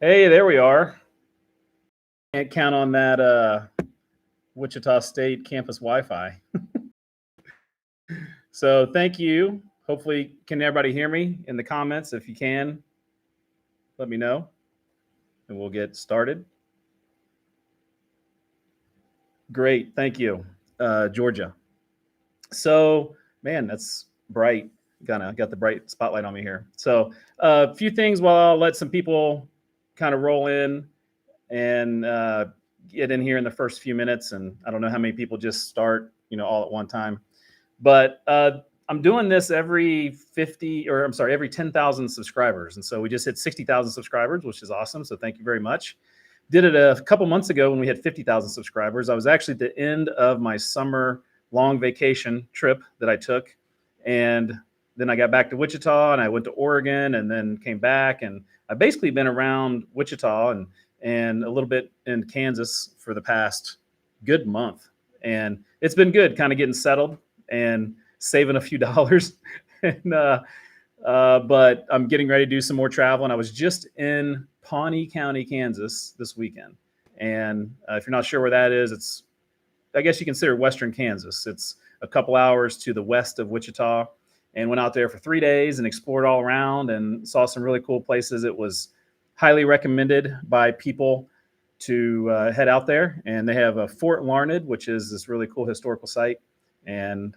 Hey, there we are. Can't count on that Wichita State campus Wi-Fi. So thank you. Hopefully, can everybody hear me in the comments? If you can, let me know, and we'll get started. Great, thank you, Georgia. So, man, that's bright. Kind of got the bright spotlight on me here. So, a few things while I'll let some people kind of roll in and get in here in the first few minutes. And I don't know how many people just start, all at one time. But I'm doing this every 50, or I'm sorry, every 10,000 subscribers. And so we just hit 60,000 subscribers, which is awesome. So thank you very much. Did it a couple months ago when we had 50,000 subscribers. I was actually at the end of my summer long vacation trip that I took. And then I got back to Wichita and I went to Oregon and then came back. And I've basically been around Wichita and a little bit in Kansas for the past good month. And it's been good kind of getting settled and saving a few dollars. and But I'm getting ready to do some more travel. And I was just in Pawnee County, Kansas this weekend. And if you're not sure where that is, it's, I guess you consider Western Kansas. It's a couple hours to the west of Wichita, and went out there for 3 days and explored all around and saw some really cool places. It was highly recommended by people to head out there. And they have a Fort Larned, which is this really cool historical site. And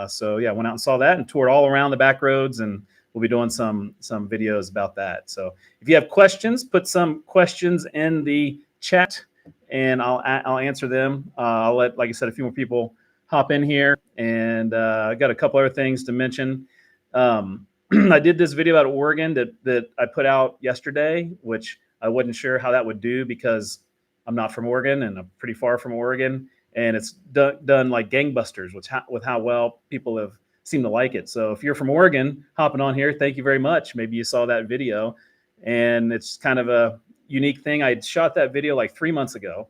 so, yeah, I went out and saw that and toured all around the back roads, and we'll be doing some videos about that. So if you have questions, put some questions in the chat and I'll answer them. I'll let, like I said, a few more people hop in here, and I got a couple other things to mention. I did this video out of Oregon that I put out yesterday, which I wasn't sure how that would do because I'm not from Oregon and I'm pretty far from Oregon. And it's done like gangbusters with how well people have seemed to like it. So if you're from Oregon hopping on here, thank you very much. Maybe you saw that video, and it's kind of a unique thing. I shot that video like 3 months ago,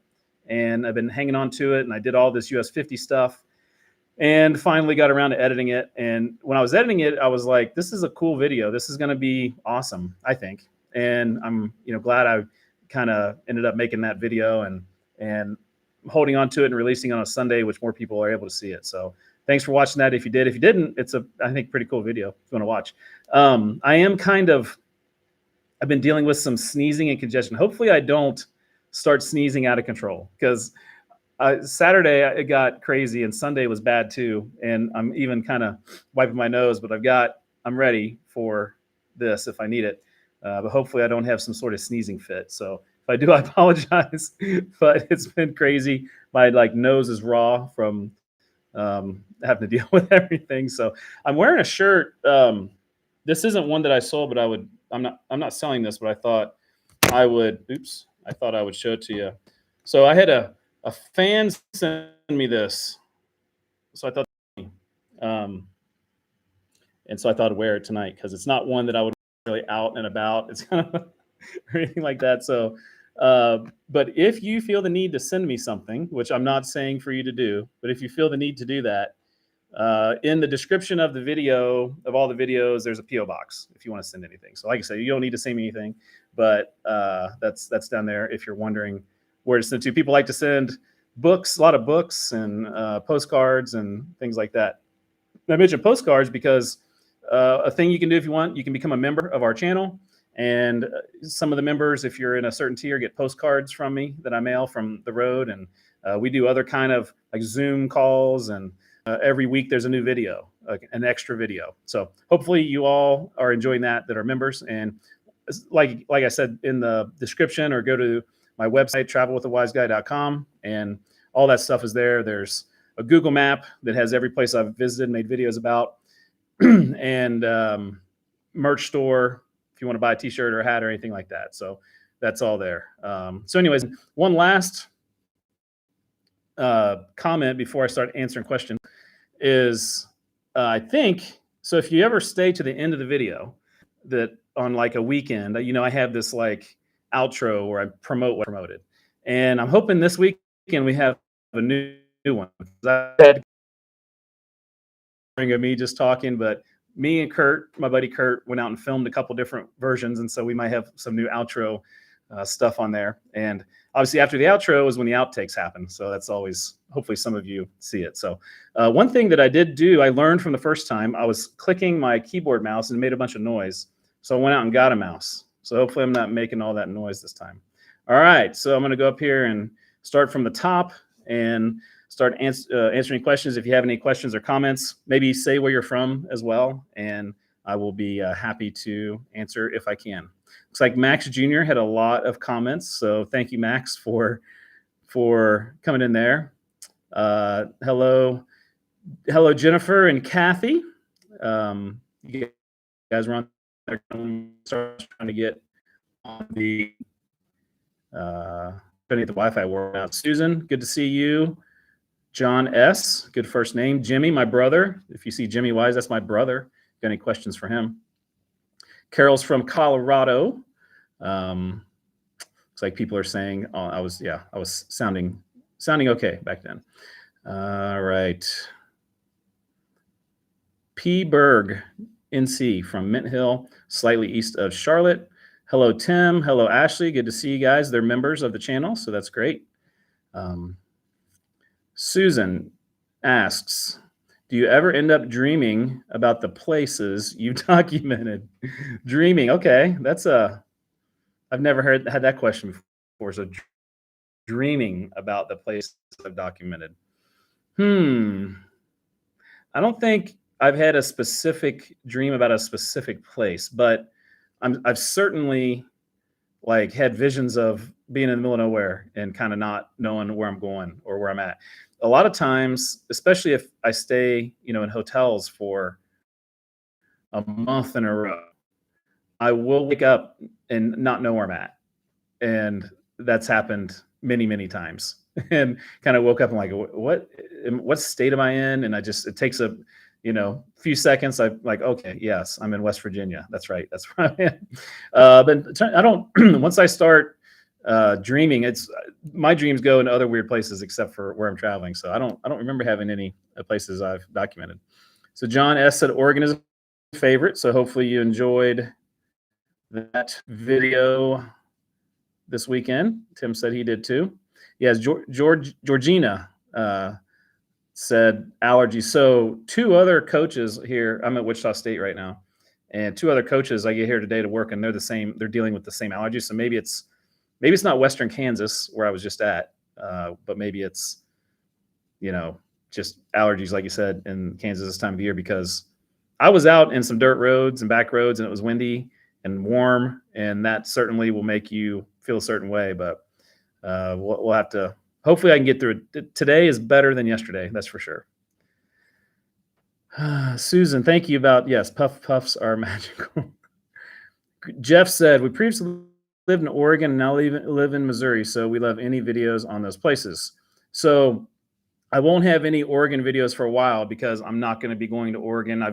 and I've been hanging on to it. And I did all this US 50 stuff and finally got around to editing it. And when I was editing it, I was like, this is a cool video. This is going to be awesome, I think. And I'm, glad I kind of ended up making that video and holding on to it and releasing it on a Sunday, which more people are able to see it. So thanks for watching that. If you did, if you didn't, it's I think, pretty cool video if you want to watch. I've been dealing with some sneezing and congestion. Hopefully I don't start sneezing out of control, because Saturday it got crazy and Sunday was bad too. And I'm even kind of wiping my nose, but I'm ready for this if I need it. But hopefully I don't have some sort of sneezing fit. So if I do, I apologize, but it's been crazy. My nose is raw from having to deal with everything. So I'm wearing a shirt. This isn't one that I sold, but I'm not selling this, but I thought I would show it to you. So I had a fan send me this. So I thought, and so I thought I'd wear it tonight, because it's not one that I would really out and about. It's kind of or anything like that. So, but if you feel the need to send me something, which I'm not saying for you to do, but if you feel the need to do that, in the description of the video, of all the videos, there's a PO box if you want to send anything. So like I said, you don't need to send me anything, but that's down there if you're wondering where to send to. People like to send books, a lot of books and postcards and things like that. I mentioned postcards because a thing you can do if you want, you can become a member of our channel. And some of the members, if you're in a certain tier, get postcards from me that I mail from the road. And we do other kind of like Zoom calls, and every week there's a new video, an extra video. So hopefully you all are enjoying that are members. And like I said in the description, or go to my website, travelwiththewiseguy.com, and all that stuff is there. There's a Google map that has every place I've visited, made videos about, and merch store if you want to buy a t-shirt or a hat or anything like that. So that's all there. So anyways, one last comment before I start answering questions is, I think, so if you ever stay to the end of the video, that on like a weekend, I have this like outro where I promote what I promoted. And I'm hoping this weekend we have a new one. I had of me just talking, but me and Kurt, my buddy Kurt, went out and filmed a couple different versions. And so we might have some new outro stuff on there. And obviously after the outro is when the outtakes happen. So that's always, hopefully some of you see it. So one thing that I did do, I learned from the first time, I was clicking my keyboard mouse and it made a bunch of noise. So I went out and got a mouse. So hopefully I'm not making all that noise this time. All right, so I'm going to go up here and start from the top and start answering questions. If you have any questions or comments, maybe say where you're from as well, and I will be happy to answer if I can. Looks like Max Jr. had a lot of comments, so thank you, Max, for coming in there. Hello, Jennifer and Kathy. You guys were on there trying to get on the the Wi-Fi world out. Susan, good to see you. John S, good first name. Jimmy, my brother. If you see Jimmy Wise, that's my brother. Got any questions for him? Carol's from Colorado. Looks like people are saying, oh, I was sounding okay back then. All right. P. Berg, NC, from Mint Hill, slightly east of Charlotte. Hello, Tim. Hello, Ashley. Good to see you guys. They're members of the channel, so that's great. Susan asks, do you ever end up dreaming about the places you documented? Dreaming, okay. That's I've never had that question before. So dreaming about the places I've documented. I don't think I've had a specific dream about a specific place, but I've certainly had visions of being in the middle of nowhere and kind of not knowing where I'm going or where I'm at. A lot of times, especially if I stay, in hotels for a month in a row, I will wake up and not know where I'm at. And that's happened many, many times. And kind of woke up and what state am I in? And it takes a, few seconds. I'm like, okay, yes, I'm in West Virginia. That's right. That's where I'm in. But I don't, once I start dreaming, my dreams go into other weird places except for where I'm traveling. So I don't remember having any places I've documented. So John S said Oregon is a favorite. So hopefully you enjoyed that video this weekend. Tim said he did too. Yes, Georgina said allergies. So two other coaches here, I'm at Wichita State right now, and two other coaches I get here today to work, and they're dealing with the same allergies. So maybe it's not Western Kansas where I was just at, but maybe it's, just allergies, like you said, in Kansas this time of year, because I was out in some dirt roads and back roads and it was windy and warm, and that certainly will make you feel a certain way, but we'll have to, hopefully I can get through it. Today is better than yesterday. That's for sure. Susan, thank you yes, puffs are magical. Jeff said, we previously lived in Oregon and now live in Missouri. So we love any videos on those places. So I won't have any Oregon videos for a while because I'm not going to be going to Oregon.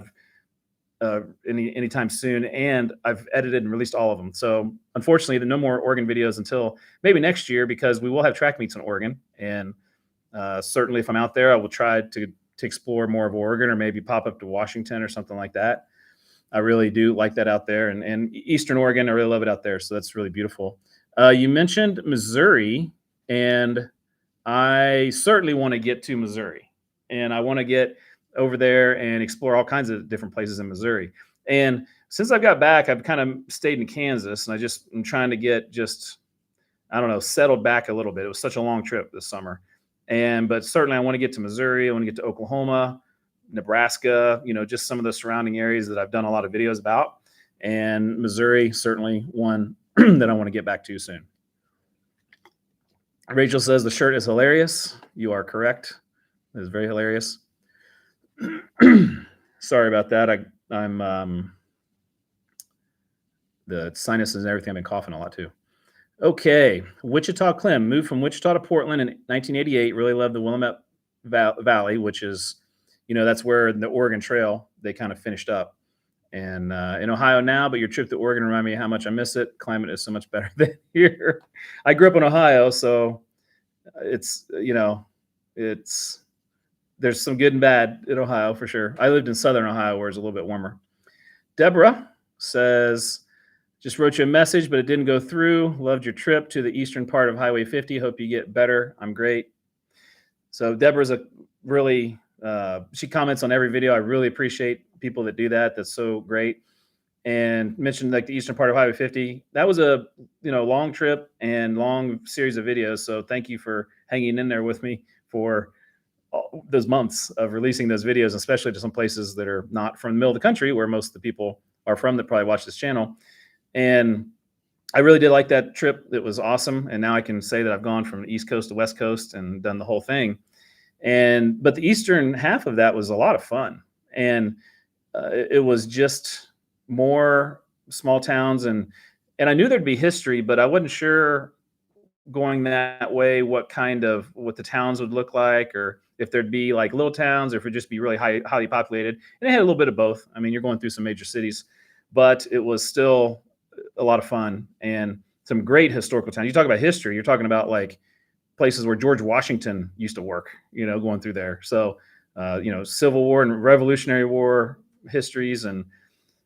Anytime soon, and I've edited and released all of them. So unfortunately, no more Oregon videos until maybe next year, because we will have track meets in Oregon. And certainly if I'm out there, I will try to explore more of Oregon, or maybe pop up to Washington or something like that. I really do like that out there, and Eastern Oregon, I really love it out there. So that's really beautiful. You mentioned Missouri, and I certainly want to get to Missouri, and I want to get over there and explore all kinds of different places in Missouri. And since I've got back, I've kind of stayed in Kansas, and I'm trying to get settled back a little bit. It was such a long trip this summer. But certainly I want to get to Missouri. I want to get to Oklahoma, Nebraska, just some of the surrounding areas that I've done a lot of videos about. And Missouri, certainly one that I want to get back to soon. Rachel says the shirt is hilarious. You are correct. It is very hilarious. Sorry about that. I'm the sinuses and everything. I've been coughing a lot too. Okay, Wichita Clem moved from Wichita to Portland in 1988. Really loved the Willamette Valley, which is, that's where the Oregon Trail they kind of finished up. And in Ohio now, but your trip to Oregon reminded me how much I miss it. Climate is so much better than here. I grew up in Ohio, so it's there's some good and bad in Ohio for sure. I lived in Southern Ohio, where it's a little bit warmer. Deborah says, Just wrote you a message, but it didn't go through. Loved your trip to the eastern part of Highway 50. Hope you get better. I'm great. So Deborah's a really she comments on every video. I really appreciate people that do that. That's so great. And mentioned like the eastern part of Highway 50. That was a long trip and long series of videos. So thank you for hanging in there with me for all those months of releasing those videos, especially to some places that are not from the middle of the country where most of the people are from that probably watch this channel. And I really did like that trip. It was awesome. And now I can say that I've gone from the East Coast to West Coast and done the whole thing. But the eastern half of that was a lot of fun. And it was just more small towns. And I knew there'd be history, but I wasn't sure going that way what the towns would look like, or if there'd be like little towns, or if it'd just be really highly populated. And it had a little bit of both. I mean, you're going through some major cities, but it was still a lot of fun and some great historical towns. You talk about history, you're talking about like places where George Washington used to work, going through there. So, Civil War and Revolutionary War histories. And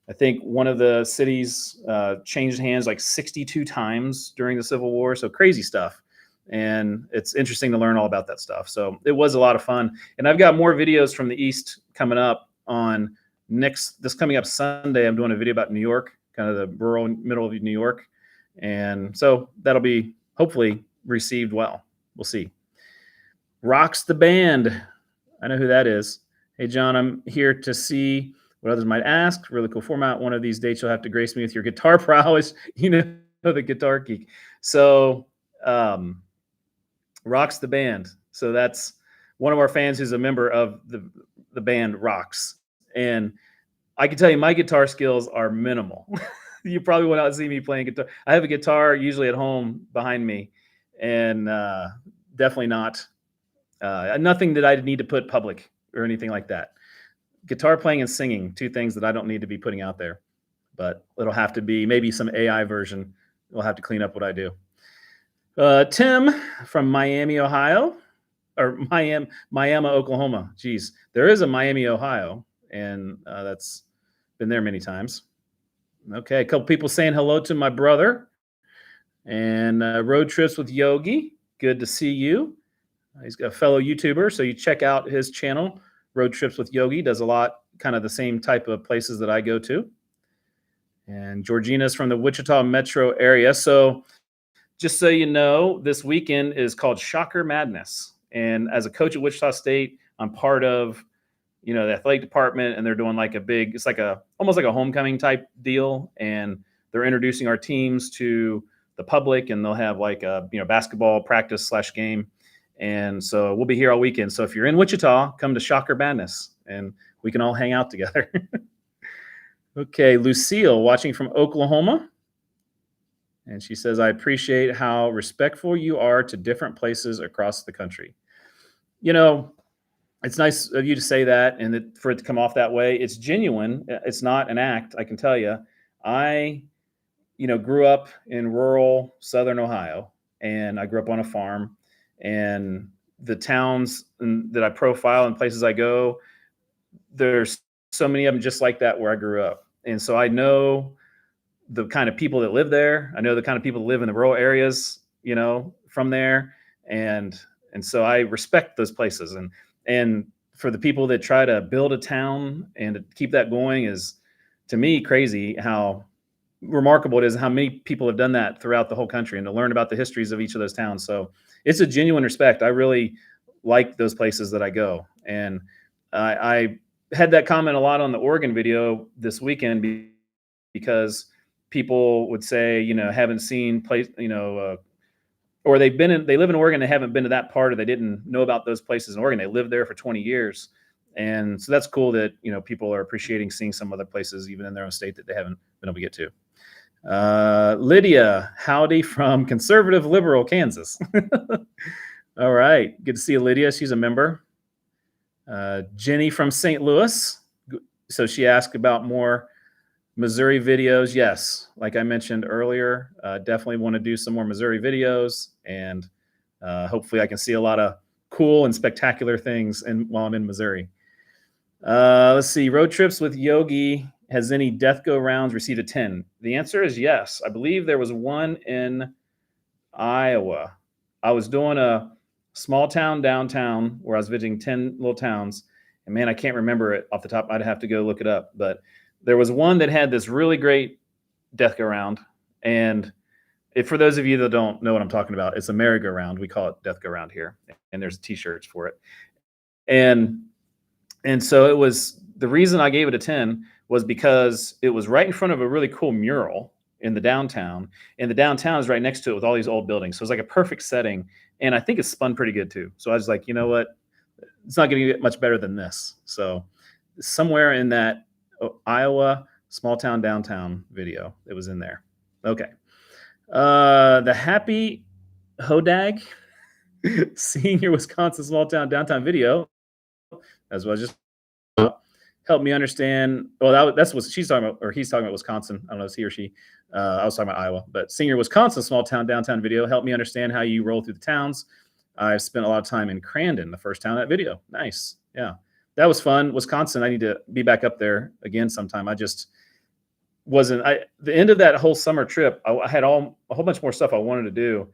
I think one of the cities changed hands like 62 times during the Civil War. So crazy stuff. And it's interesting to learn all about that stuff. So it was a lot of fun. And I've got more videos from the East coming up on this coming up Sunday. I'm doing a video about New York, kind of the rural middle of New York. And so that'll be hopefully received well. We'll see. Rocks the Band. I know who that is. Hey, John, I'm here to see what others might ask. Really cool format. One of these dates, you'll have to grace me with your guitar prowess. The guitar geek. So, Rocks the Band. So that's one of our fans who's a member of the band Rocks. And I can tell you my guitar skills are minimal. You probably will not see me playing guitar. I have a guitar usually at home behind me, and definitely not nothing that I need to put public or anything like that. Guitar playing and singing, two things that I don't need to be putting out there, but it'll have to be maybe some AI version. We'll have to clean up what I do. Tim from Miami, Ohio, or Miami, Oklahoma. Geez, there is a Miami, Ohio, and that's been there many times. Okay, a couple people saying hello to my brother. And Road Trips with Yogi. Good to see you. He's a fellow YouTuber, so you check out his channel, Road Trips with Yogi. Does a lot, kind of the same type of places that I go to. And Georgina's from the Wichita metro area. So just so you know, this weekend is called Shocker Madness. And as a coach at Wichita State, I'm part of the athletic department, and they're doing like it's like almost like a homecoming type deal. And they're introducing our teams to the public, and they'll have like a basketball practice / game. And so we'll be here all weekend. So if you're in Wichita, come to Shocker Madness and we can all hang out together. Okay, Lucille watching from Oklahoma. And she says, I appreciate how respectful you are to different places across the country. It's nice of you to say that, and for it to come off that way. It's genuine. It's not an act, I can tell you. I grew up in rural Southern Ohio, and I grew up on a farm, and the towns that I profile and places I go, there's so many of them just like that where I grew up. And so I know the kind of people that live there. I know the kind of people that live in the rural areas, from there. And so I respect those places. And for the people that try to build a town and to keep that going is, to me, crazy how remarkable it is, how many people have done that throughout the whole country, and to learn about the histories of each of those towns. So it's a genuine respect. I really like those places that I go. And I had that comment a lot on the Oregon video this weekend, because people would say, haven't seen place, or they live in Oregon, they haven't been to that part, or they didn't know about those places in Oregon. They lived there for 20 years. And so that's cool that, people are appreciating seeing some other places, even in their own state, that they haven't been able to get to. Lydia, howdy from conservative liberal Kansas. All right. Good to see you, Lydia. She's a member. Jenny from St. Louis. So she asked about more Missouri videos. Yes, like I mentioned earlier, definitely want to do some more Missouri videos, and hopefully I can see a lot of cool and spectacular things while I'm in Missouri. Let's see, Road Trips with Yogi Has any death go rounds received a 10? The answer is yes. I believe there was one in Iowa. I was doing a small town downtown where I was visiting 10 little towns. And man, I can't remember it off the top. I'd have to go look it up. But there was one that had this really great death go round. And if, for those of you that don't know what I'm talking about, it's a merry-go-round. We call it death go round here. And there's t-shirts for it. And so it was, the reason I gave it a 10 was because it was right in front of a really cool mural in the downtown, and the downtown is right next to it with all these old buildings. So it's like a perfect setting. And I think it's spun pretty good too. So I was like, you know what? It's not going to get much better than this. So somewhere in that Iowa small town downtown video, it was in there. Okay. The Happy Hodag seeing your Wisconsin small town downtown video, as well, just help me understand. Well, that's what she's talking about, or he's talking about Wisconsin. I don't know if it's he or she. I was talking about Iowa, but senior Wisconsin small town downtown video helped me understand how you roll through the towns. I've spent a lot of time in Crandon, the first town in that video. Nice. Yeah, that was fun. Wisconsin, I need to be back up there again sometime. I just wasn't. The end of that whole summer trip, I had a whole bunch more stuff I wanted to do,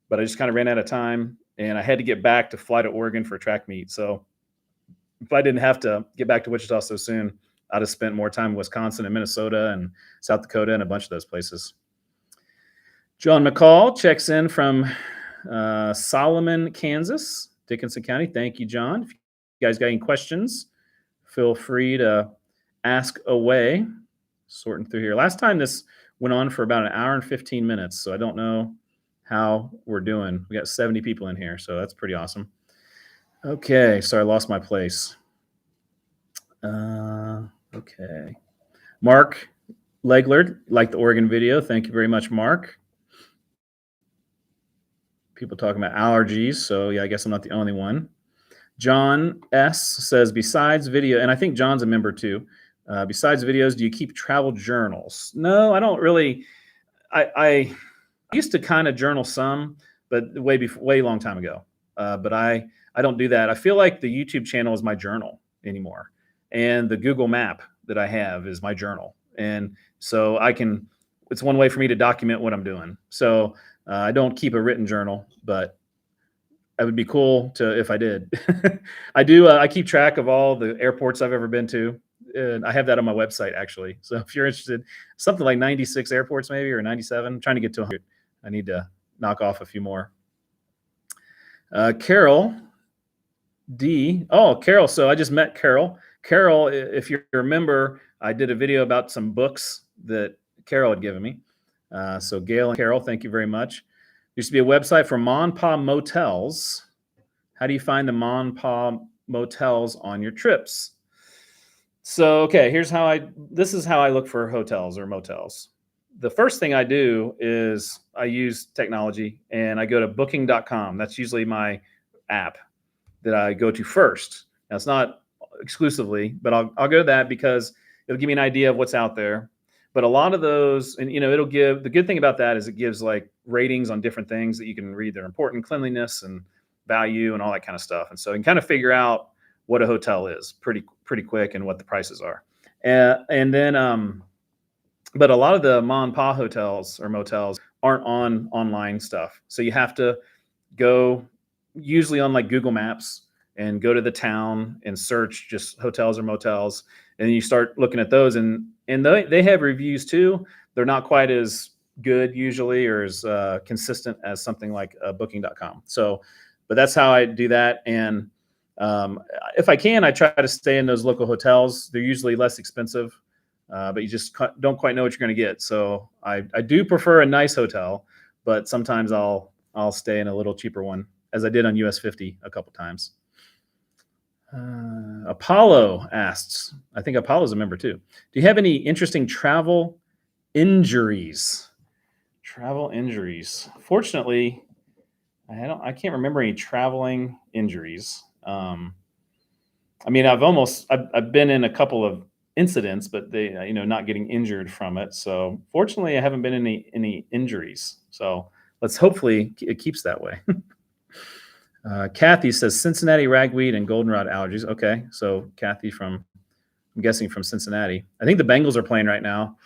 but I just kind of ran out of time, and I had to get back to fly to Oregon for a track meet. So if I didn't have to get back to Wichita so soon, I'd have spent more time in Wisconsin and Minnesota and South Dakota and a bunch of those places. John McCall checks in from Solomon, Kansas, Dickinson County. Thank you, John. If you guys got any questions, feel free to ask away. Sorting through here. Last time this went on for about an hour and 15 minutes, so I don't know how we're doing. We got 70 people in here, so that's pretty awesome. Okay, sorry, I lost my place. Okay. Mark Leglard, like the Oregon video. Thank you very much, Mark. People talking about allergies, so yeah, I guess I'm not the only one. John S. says, besides video, and I think John's a member too, besides videos, do you keep travel journals? No, I don't really. I used to kind of journal some, but way long time ago. But I don't do that. I feel like the YouTube channel is my journal anymore, and the Google Map that I have is my journal, and so it's one way for me to document what I'm doing. So I don't keep a written journal, but it would be cool to if I did. I do. I keep track of all the airports I've ever been to, and I have that on my website actually. So if you're interested, something like 96 airports maybe, or 97. I'm trying to get to 100. I need to knock off a few more. Carol D. Oh, Carol. So I just met Carol. Carol, if you remember, I did a video about some books that Carol had given me. So Gail and Carol, thank you very much. Used to be a website for Mon Pa motels. How do you find the Mon Pa motels on your trips? So, okay, this is how I look for hotels or motels. The first thing I do is I use technology and I go to booking.com. That's usually my app that I go to first. Now, it's not exclusively, but I'll go to that because it'll give me an idea of what's out there. But a lot of those, and it'll give, the good thing about that is it gives like ratings on different things that you can read. They're important, cleanliness and value and all that kind of stuff. And so you can kind of figure out what a hotel is pretty quick and what the prices are. And then, but a lot of the Ma and Pa hotels or motels aren't on online stuff. So you have to go usually on like Google Maps and go to the town and search just hotels or motels. And you start looking at those, and they have reviews too. They're not quite as good usually or as consistent as something like booking.com. So, but that's how I do that. And if I can, I try to stay in those local hotels. They're usually less expensive, but you just don't quite know what you're going to get. So I do prefer a nice hotel, but sometimes I'll stay in a little cheaper one, as I did on US 50 a couple times. Apollo asks, I think Apollo's a member too. Do you have any interesting travel injuries? Travel injuries. Fortunately, I can't remember any traveling injuries. I mean, I've been in a couple of incidents, but they, not getting injured from it. So fortunately, I haven't been in any injuries. So hopefully it keeps that way. Kathy says Cincinnati ragweed and goldenrod allergies. Okay, so Kathy from I'm guessing from Cincinnati. I think the Bengals are playing right now.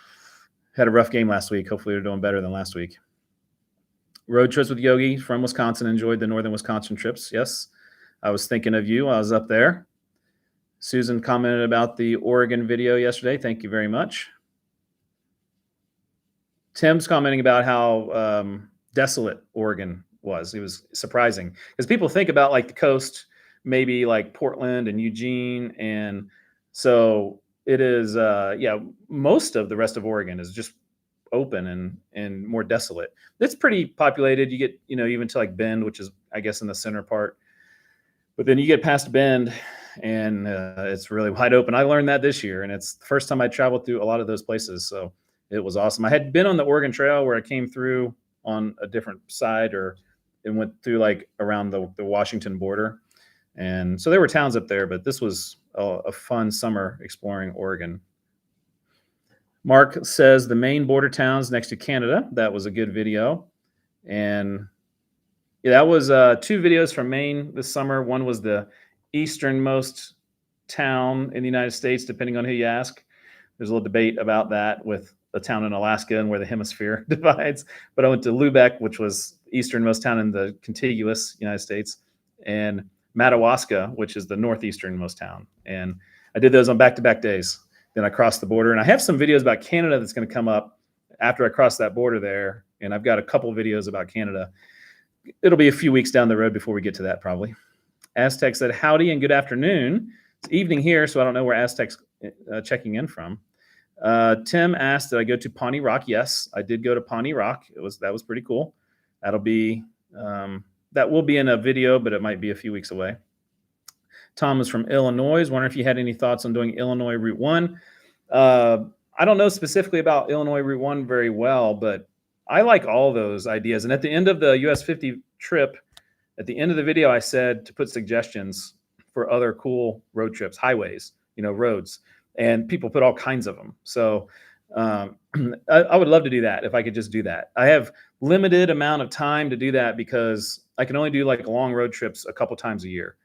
Had a rough game last week. Hopefully they're doing better than last week. Road trips with Yogi from Wisconsin. Enjoyed the northern Wisconsin trips. Yes, I was thinking of you. I was up there. Susan commented about the Oregon video yesterday. Thank you very much. Tim's commenting about how desolate Oregon was. It was surprising because people think about like the coast, maybe like Portland and Eugene. And so it is, most of the rest of Oregon is just open and more desolate. It's pretty populated. You get, even to like Bend, which is, I guess, in the center part. But then you get past Bend and it's really wide open. I learned that this year, and it's the first time I traveled through a lot of those places. So it was awesome. I had been on the Oregon Trail where I came through on a different side, or it went through like around the Washington border. And so there were towns up there, but this was a fun summer exploring Oregon. Mark says the main border towns next to Canada. That was a good video. And yeah, that was 2 videos from Maine this summer. One was the easternmost town in the United States, depending on who you ask. There's a little debate about that with a town in Alaska and where the hemisphere divides. But I went to Lubeck, which was the easternmost town in the contiguous United States, and Madawaska, which is the northeasternmost town. And I did those on back-to-back days. Then I crossed the border. And I have some videos about Canada that's going to come up after I cross that border there. And I've got a couple videos about Canada. It'll be a few weeks down the road before we get to that, probably. Aztec said, howdy and good afternoon. It's evening here, so I don't know where Aztec's checking in from. Tim asked, did I go to Pawnee Rock? Yes, I did go to Pawnee Rock. That was pretty cool. That'll be that will be in a video, but it might be a few weeks away. Tom is from Illinois. Wondering if you had any thoughts on doing Illinois Route 1. I don't know specifically about Illinois Route 1 very well, but I like all those ideas. And at the end of the US 50 trip, at the end of the video, I said to put suggestions for other cool road trips, highways, roads, and people put all kinds of them. So I would love to do that if I could just do that. I have limited amount of time to do that because I can only do like long road trips a couple times a year.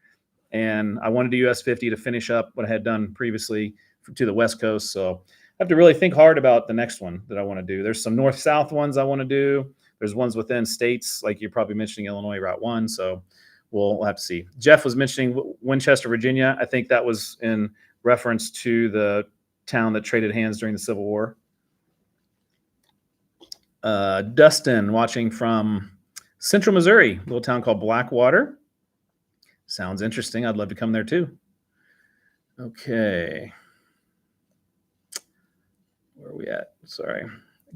And I wanted to do US 50 to finish up what I had done previously to the West Coast. So I have to really think hard about the next one that I want to do. There's some north-south ones I want to do. There's ones within states, like you're probably mentioning Illinois Route 1. So we'll have to see. Jeff was mentioning Winchester, Virginia. I think that was in reference to the town that traded hands during the Civil War. Dustin watching from Central Missouri, a little town called Blackwater. Sounds interesting. I'd love to come there too. Okay. Where are we at? Sorry.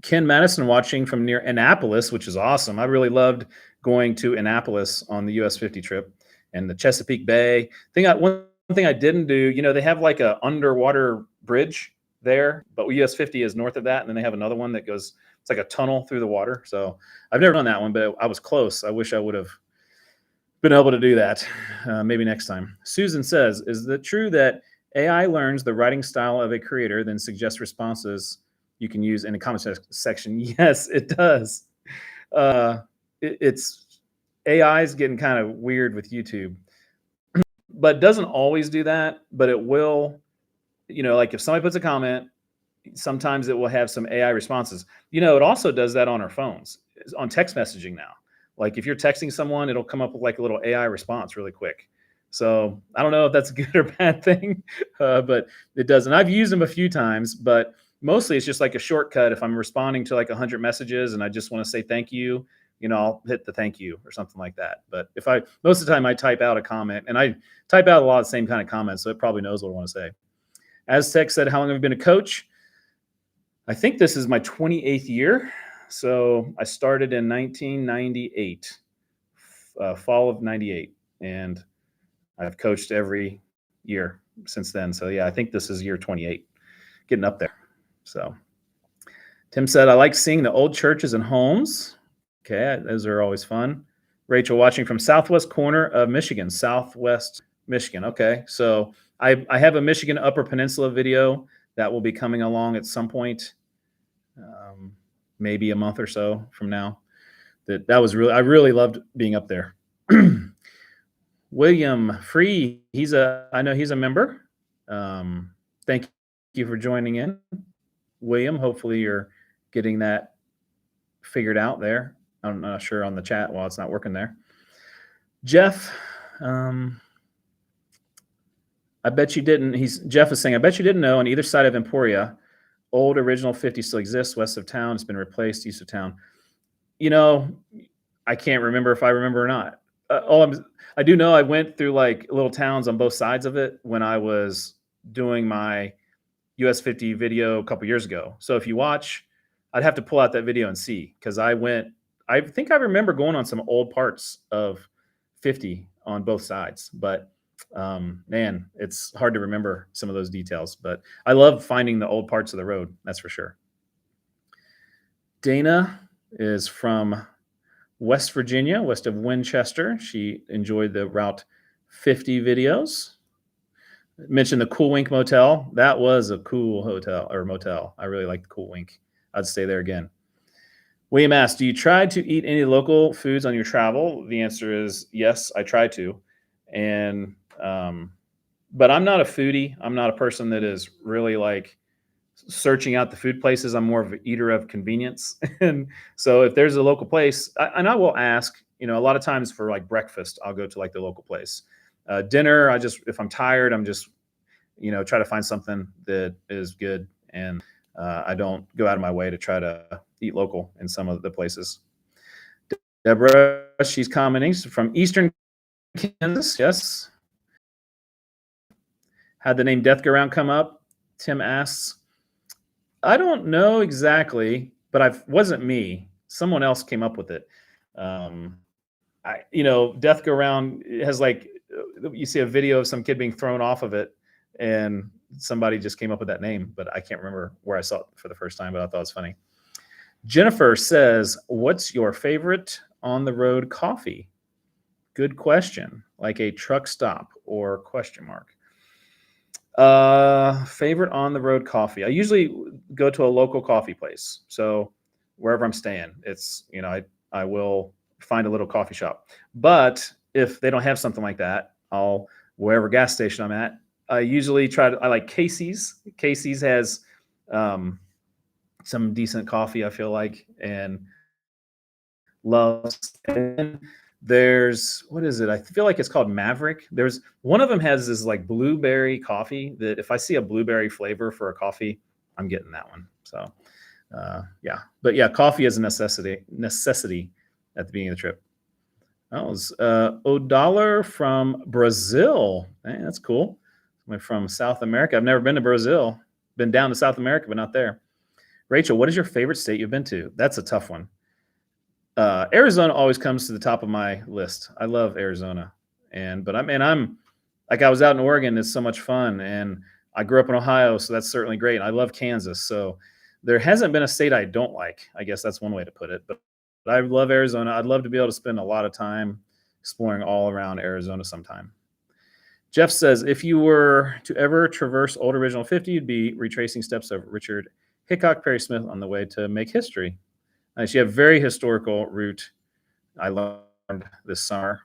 Ken Madison watching from near Annapolis, which is awesome. I really loved going to Annapolis on the US 50 trip and the Chesapeake Bay. One thing I didn't do, they have like a underwater bridge there, but US 50 is north of that. And then they have another one that goes, it's like a tunnel through the water. So I've never done that one, but I was close. I wish I would have been able to do that. Maybe next time. Susan says, is it true that AI learns the writing style of a creator, then suggests responses you can use in the comment section? Yes, it does. It's AI is getting kind of weird with YouTube, but doesn't always do that. But it will, like if somebody puts a comment, sometimes it will have some AI responses. It also does that on our phones, on text messaging now. Like if you're texting someone, it'll come up with like a little AI response really quick. So I don't know if that's a good or bad thing, but it does. And I've used them a few times, but mostly it's just like a shortcut. If I'm responding to like 100 messages and I just want to say thank you, I'll hit the thank you or something like that. But most of the time I type out a comment, and I type out a lot of the same kind of comments, so it probably knows what I want to say. Aztec said, how long have you been a coach? I think this is my 28th year. So I started in 1998, fall of 98. And I've coached every year since then. So yeah, I think this is year 28, getting up there. So Tim said, I like seeing the old churches and homes. Okay, those are always fun. Rachel watching from southwest corner of Michigan, southwest Michigan. Okay, so I have a Michigan Upper Peninsula video that will be coming along at some point, maybe a month or so from now. That was I really loved being up there. William Free, I know he's a member. Thank you for joining in, William. Hopefully, you're getting that figured out there. I'm not sure on the chat while it's not working there. Jeff, um, I bet you didn't. Jeff is saying, I bet you didn't know on either side of Emporia, old original 50 still exists. West of town, it's been replaced. East of town, you know, I can't remember if I remember or not. I do know I went through like little towns on both sides of it when I was doing my US 50 video a couple years ago. So if you watch, I'd have to pull out that video and see because I think I remember going on some old parts of 50 on both sides, but man, it's hard to remember some of those details. But I love finding the old parts of the road, that's for sure. Dana is from West Virginia, west of Winchester. She enjoyed the Route 50 videos. Mentioned the Cool Wink Motel. That was a cool hotel or motel. I really like the Cool Wink. I'd stay there again. William asked, do you try to eat any local foods on your travel? The answer is yes, I try to. And, but I'm not a foodie. I'm not a person that is really like searching out the food places. I'm more of an eater of convenience. And so if there's a local place, and I will ask, a lot of times for like breakfast, I'll go to like the local place. Dinner, if I'm tired, I'm just, try to find something that is good. And I don't go out of my way to try to eat local in some of the places. Deborah, she's commenting from Eastern Kansas. Yes. Had the name Death Go Round come up? Tim asks. I don't know exactly, but wasn't me. Someone else came up with it. Death Go Round has like, you see a video of some kid being thrown off of it and somebody just came up with that name, but I can't remember where I saw it for the first time, but I thought it was funny. Jennifer says, what's your favorite on the road coffee? Good question. Like a truck stop or question mark. Favorite on the road coffee. I usually go to a local coffee place. So wherever I'm staying, it's, I will find a little coffee shop. But if they don't have something like that, wherever gas station I'm at, I usually I like Casey's. Casey's has some decent coffee, I feel like, and loves. And there's, what is it? I feel like it's called Maverick. There's one of them has this like blueberry coffee that if I see a blueberry flavor for a coffee, I'm getting that one. So yeah, but yeah, coffee is a necessity at the beginning of the trip. That was O'Dollar from Brazil. Hey, that's cool. Went from South America. I've never been to Brazil. Been down to South America, but not there. Rachel, what is your favorite state you've been to? That's a tough one. Arizona always comes to the top of my list. I love Arizona. But I'm like, I was out in Oregon. It's so much fun. And I grew up in Ohio, so that's certainly great. I love Kansas. So there hasn't been a state I don't like. I guess that's one way to put it. But I love Arizona. I'd love to be able to spend a lot of time exploring all around Arizona sometime. Jeff says, if you were to ever traverse Old Original 50, you'd be retracing steps of Richard Hickok, Perry Smith on the way to make history. She had a very historical route I learned this summer.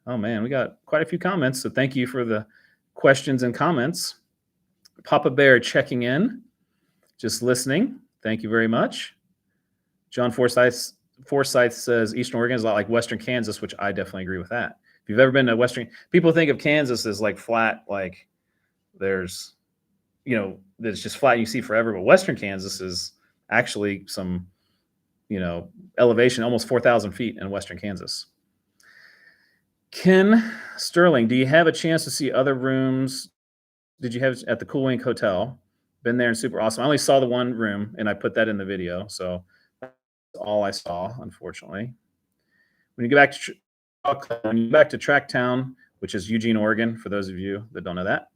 Oh, man, we got quite a few comments. So thank you for the questions and comments. Papa Bear checking in, just listening. Thank you very much. John Forsyth says Eastern Oregon is a lot like Western Kansas, which I definitely agree with that. If you've ever been to Western, people think of Kansas as like flat, like there's, that's just flat and you see forever. But Western Kansas is actually some, elevation, almost 4,000 feet in Western Kansas. Ken Sterling, do you have a chance to see other rooms? Did you have at the Cool Wink Hotel? Been there and super awesome. I only saw the one room and I put that in the video. So that's all I saw, unfortunately. When you go back to Tracktown, which is Eugene, Oregon, for those of you that don't know that,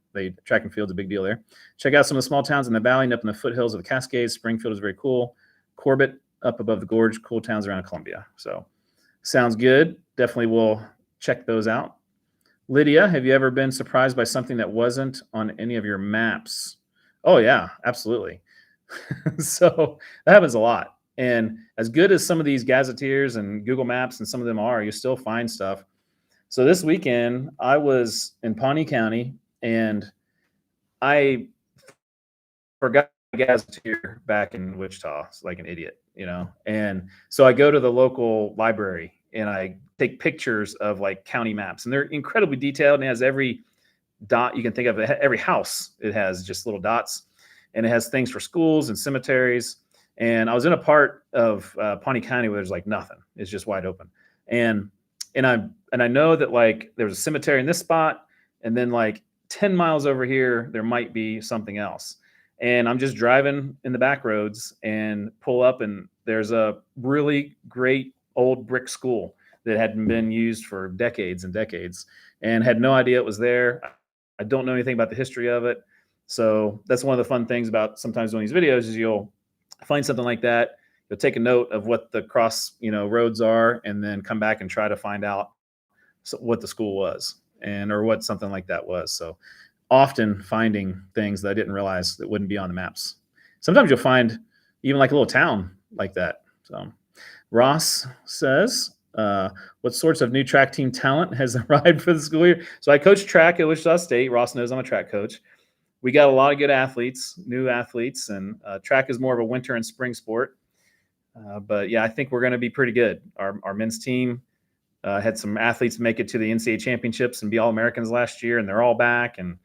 track and field's a big deal there. Check out some of the small towns in the valley and up in the foothills of the Cascades. Springfield is very cool. Corbett up above the gorge, cool towns around Columbia. So sounds good. Definitely will check those out. Lydia, have you ever been surprised by something that wasn't on any of your maps? Oh yeah, absolutely. So that happens a lot. And as good as some of these gazetteers and Google Maps and some of them are, you still find stuff. So this weekend I was in Pawnee County and I forgot gas here back in Wichita, like an idiot, you know. And so I go to the local library and I take pictures of like county maps, and they're incredibly detailed and it has every dot you can think of. Every house, it has just little dots, and it has things for schools and cemeteries. And I was in a part of Pawnee County where there's like nothing; it's just wide open. And I know that like there's a cemetery in this spot, and then like 10 miles over here there might be something else. And I'm just driving in the back roads and pull up, and there's a really great old brick school that hadn't been used for decades and decades, and had no idea it was there. I don't know anything about the history of it. So that's one of the fun things about sometimes doing these videos is you'll find something like that. You'll take a note of what the cross, roads are, and then come back and try to find out what the school was or what something like that was. So often finding things that I didn't realize that wouldn't be on the maps. Sometimes you'll find even like a little town like that. So Ross says, what sorts of new track team talent has arrived for the school year? So I coach track at Wichita State. Ross knows I'm a track coach. We got a lot of good athletes, new athletes, and track is more of a winter and spring sport. But yeah, I think we're going to be pretty good. Our men's team had some athletes make it to the NCAA championships and be All-Americans last year, and they're all back. And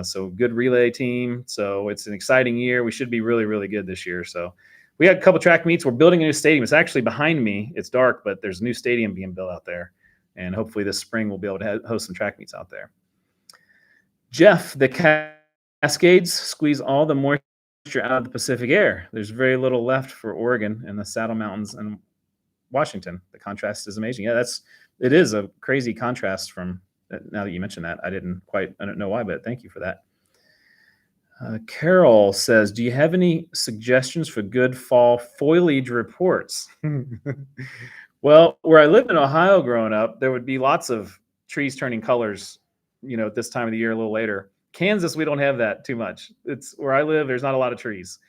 so good relay team. So it's an exciting year. We should be really, really good this year. So we had a couple track meets. We're building a new stadium. It's actually behind me. It's dark, but there's a new stadium being built out there. And hopefully this spring we'll be able to host some track meets out there. Jeff, the Cascades squeeze all the moisture out of the Pacific air. There's very little left for Oregon and the Saddle Mountains and Washington. The contrast is amazing. Yeah, it is a crazy contrast from, now that you mentioned that. I don't know why, but thank you for that. Carol says, do you have any suggestions for good fall foliage reports? Well, where I lived in Ohio growing up, there would be lots of trees turning colors, at this time of the year, a little later. Kansas, we don't have that too much. It's where I live, there's not a lot of trees.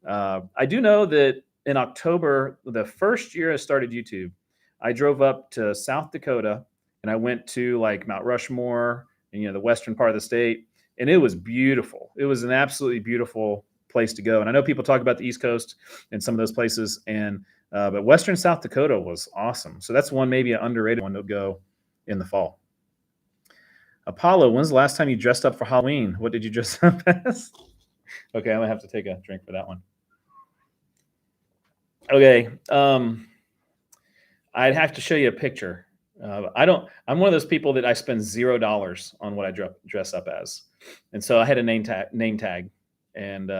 I do know that in October, the first year I started YouTube, I drove up to South Dakota and I went to like Mount Rushmore and, the western part of the state. And it was beautiful. It was an absolutely beautiful place to go. And I know people talk about the East Coast and some of those places, but Western South Dakota was awesome. So that's one, maybe an underrated one to go in the fall. Apollo, when's the last time you dressed up for Halloween? What did you dress up as? Okay, I'm gonna have to take a drink for that one. Okay, I'd have to show you a picture. I'm one of those people that I spend $0 on what I dress up as. And so I had a name tag, and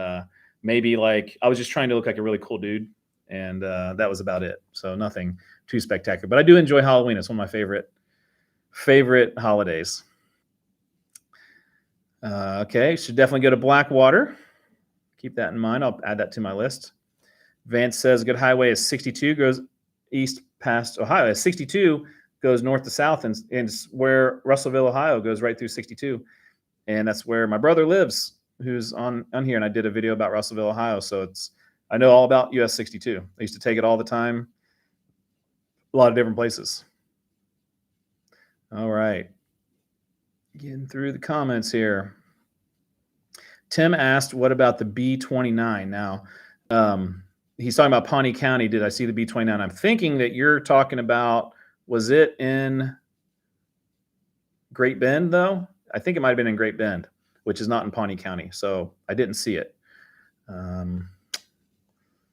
maybe like I was just trying to look like a really cool dude, and that was about it. So nothing too spectacular, but I do enjoy Halloween. It's one of my favorite holidays. Okay, should definitely go to Blackwater. Keep that in mind. I'll add that to my list. Vance says good highway is 62, goes east past Ohio. 62 goes north to south, and it's where Russellville, Ohio goes right through 62. And that's where my brother lives, who's on here. And I did a video about Russellville, Ohio. So I know all about US 62. I used to take it all the time, a lot of different places. All right. Getting through the comments here. Tim asked, what about the B-29? Now, he's talking about Pawnee County. Did I see the B-29? I'm thinking that you're talking about, was it in Great Bend, though? I think it might have been in Great Bend, which is not in Pawnee County. So I didn't see it.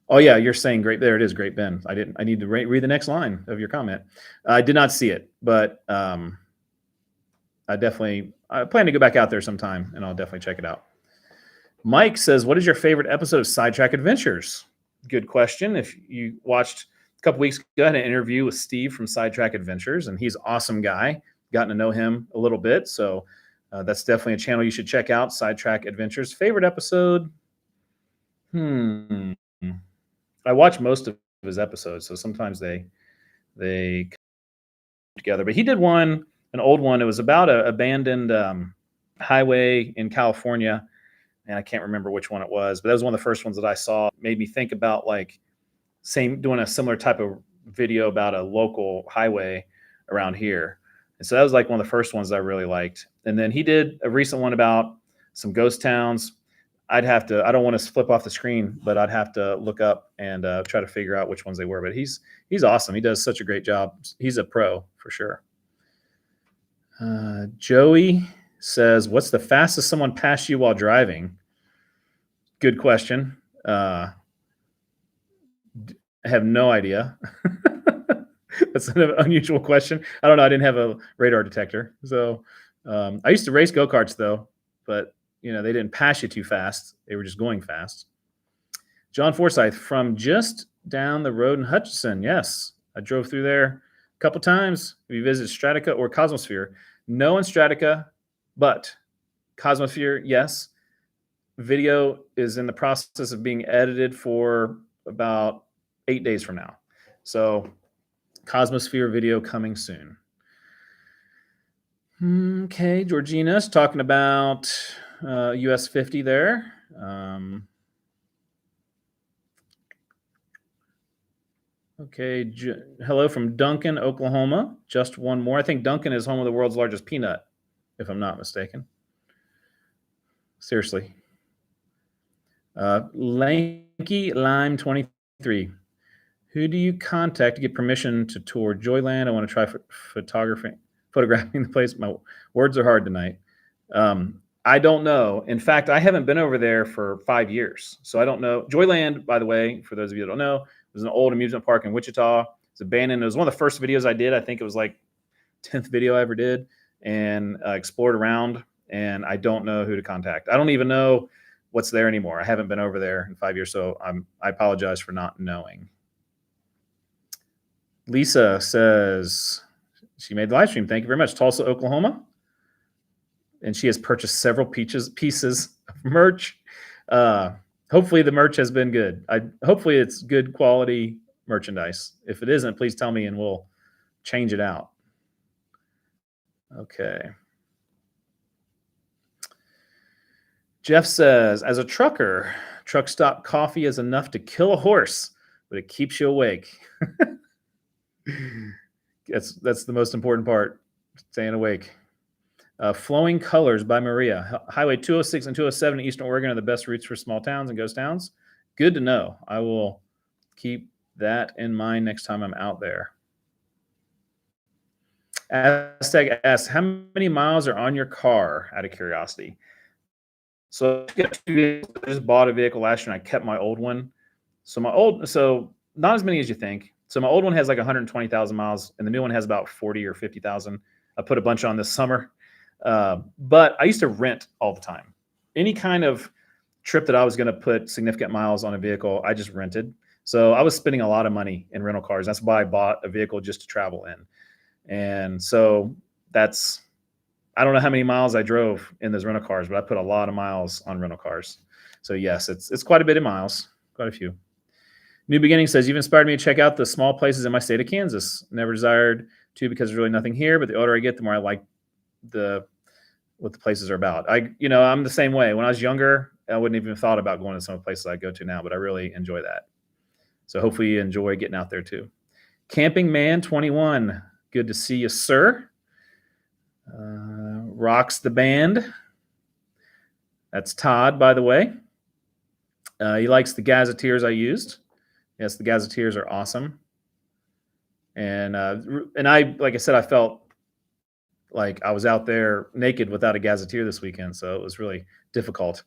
Oh, yeah, you're saying there it is, Great Bend. I need to read the next line of your comment. I did not see it, but I plan to go back out there sometime, and I'll definitely check it out. Mike says, what is your favorite episode of Sidetrack Adventures? Good question. If you watched a couple weeks ago, I had an interview with Steve from Sidetrack Adventures, and he's an awesome guy. Gotten to know him a little bit. So that's definitely a channel you should check out, Sidetrack Adventures. Favorite episode? I watch most of his episodes, so sometimes they come together. But he did an old one. It was about an abandoned highway in California, and I can't remember which one it was, but that was one of the first ones that I saw. Made me think about doing a similar type of video about a local highway around here. And so that was like one of the first ones I really liked. And then he did a recent one about some ghost towns. I'd have to. I don't want to flip off the screen, but I'd have to look up and try to figure out which ones they were. But he's awesome. He does such a great job. He's a pro for sure. Joey says, "What's the fastest someone passed you while driving?" Good question. I have no idea. That's an unusual question. I don't know. I didn't have a radar detector. So I used to race go-karts though, but they didn't pass you too fast. They were just going fast. John Forsyth from just down the road in Hutchinson. Yes, I drove through there a couple times. Have you visited Stratica or Cosmosphere? No in Stratica, but Cosmosphere, yes. Video is in the process of being edited for about 8 days from now. So Cosmosphere video coming soon. Okay, Georgina's talking about US 50 there. Okay, hello from Duncan, Oklahoma. Just one more. I think Duncan is home of the world's largest peanut, if I'm not mistaken. Seriously. Lanky Lime 23. Who do you contact to get permission to tour Joyland? I want to try photographing the place. My words are hard tonight. I don't know. In fact, I haven't been over there for 5 years, so I don't know. Joyland, by the way, for those of you that don't know, was an old amusement park in Wichita. It's abandoned. It was one of the first videos I did. I think it was like 10th video I ever did, and explored around. And I don't know who to contact. I don't even know what's there anymore. I haven't been over there in 5 years, so I apologize for not knowing. Lisa says she made the live stream. Thank you very much. Tulsa, Oklahoma. And she has purchased several pieces of merch. Hopefully the merch has been good. Hopefully it's good quality merchandise. If it isn't, please tell me and we'll change it out. Okay. Jeff says, as a trucker, truck stop coffee is enough to kill a horse, but it keeps you awake. That's the most important part, staying awake. Flowing Colors by Maria. Highway 206 and 207 in Eastern Oregon are the best routes for small towns and ghost towns. Good to know. I will keep that in mind next time I'm out there. Aztec asks, how many miles are on your car, out of curiosity? So I just bought a vehicle last year and I kept my old one. So not as many as you think. So my old one has like 120,000 miles and the new one has about 40 or 50,000. I put a bunch on this summer. But I used to rent all the time. Any kind of trip that I was going to put significant miles on a vehicle, I just rented. So I was spending a lot of money in rental cars. That's why I bought a vehicle just to travel in. And so I don't know how many miles I drove in those rental cars, but I put a lot of miles on rental cars. So yes, it's quite a bit of miles, quite a few. New Beginning says, you've inspired me to check out the small places in my state of Kansas. Never desired to because there's really nothing here, but the older I get, the more I like what the places are about. I'm the same way. When I was younger, I wouldn't even have thought about going to some of the places I go to now, but I really enjoy that. So hopefully you enjoy getting out there too. Camping Man 21. Good to see you, sir. Rocks the band. That's Todd, by the way. He likes the gazetteers I used. Yes, the gazetteers are awesome. And like I said, I felt like I was out there naked without a gazetteer this weekend, so it was really difficult.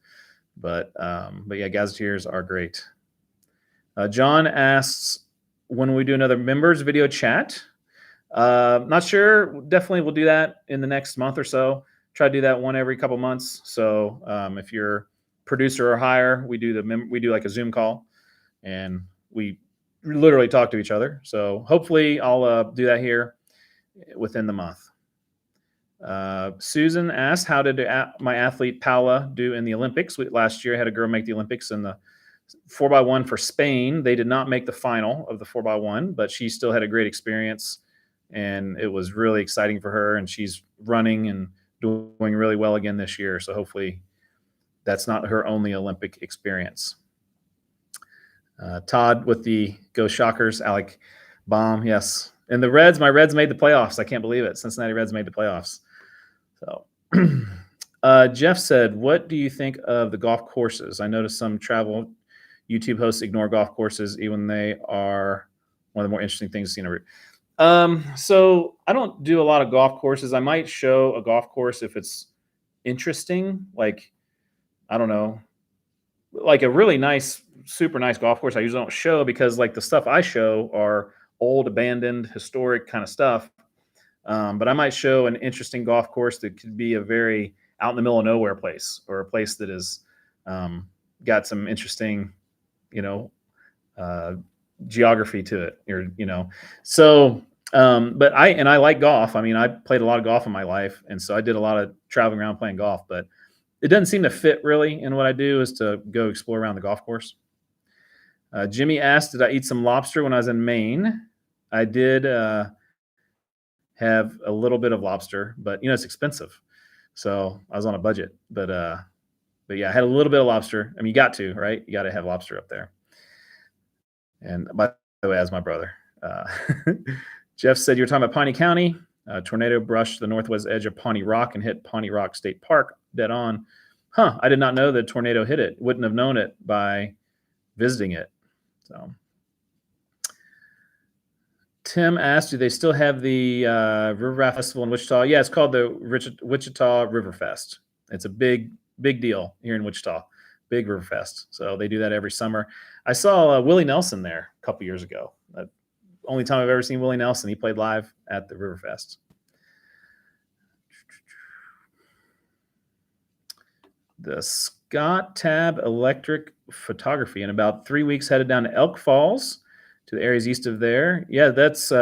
But yeah, gazetteers are great. John asks, when we do another members video chat? Not sure. Definitely we'll do that in the next month or so. Try to do that one every couple months. So if you're producer or higher, we do like a Zoom call, and we literally talk to each other. So hopefully I'll do that here within the month. Susan asked, how did my athlete Paula do in the Olympics? Last year I had a girl make the Olympics in the 4x1 for Spain. They did not make the final of the 4x1, but she still had a great experience, and it was really exciting for her, and she's running and doing really well again this year. So hopefully that's not her only Olympic experience. Todd with the Go Shockers. Alec Baum, yes. And my Reds made the playoffs. I can't believe it. Cincinnati Reds made the playoffs. So Jeff said, "What do you think of the golf courses? I noticed some travel YouTube hosts ignore golf courses, even they are one of the more interesting things seen over." So I don't do a lot of golf courses. I might show a golf course if it's interesting, like I don't know, like a really nice, super nice golf course. I usually don't show because like the stuff I show are old, abandoned, historic kind of stuff. But I might show an interesting golf course that could be a very out in the middle of nowhere place or a place that is got some interesting, you know, uh, geography to it, or So, but I like golf. I mean, I played a lot of golf in my life, and so I did a lot of traveling around playing golf. But it doesn't seem to fit really in what I do is to go explore around the golf course. Jimmy asked, "Did I eat some lobster when I was in Maine?" I did. Have a little bit of lobster, but it's expensive. So I was on a budget, but yeah, I had a little bit of lobster. I mean, you got to, right? You got to have lobster up there. And by the way, as my brother, uh, Jeff said you were talking about Pawnee County. Tornado brushed the northwest edge of Pawnee Rock and hit Pawnee Rock State Park dead on. Huh? I did not know the tornado hit it. Wouldn't have known it by visiting it. So Tim asked, do they still have the River Raft Festival in Wichita? Yeah, it's called the Wichita River Fest. It's a big deal here in Wichita, big River Fest. So they do that every summer. I saw Willie Nelson there a couple years ago. Only time I've ever seen Willie Nelson. He played live at the River Fest. The Scott Tab Electric Photography. In about 3 weeks, headed down to Elk Falls, to the areas east of there. Yeah, that's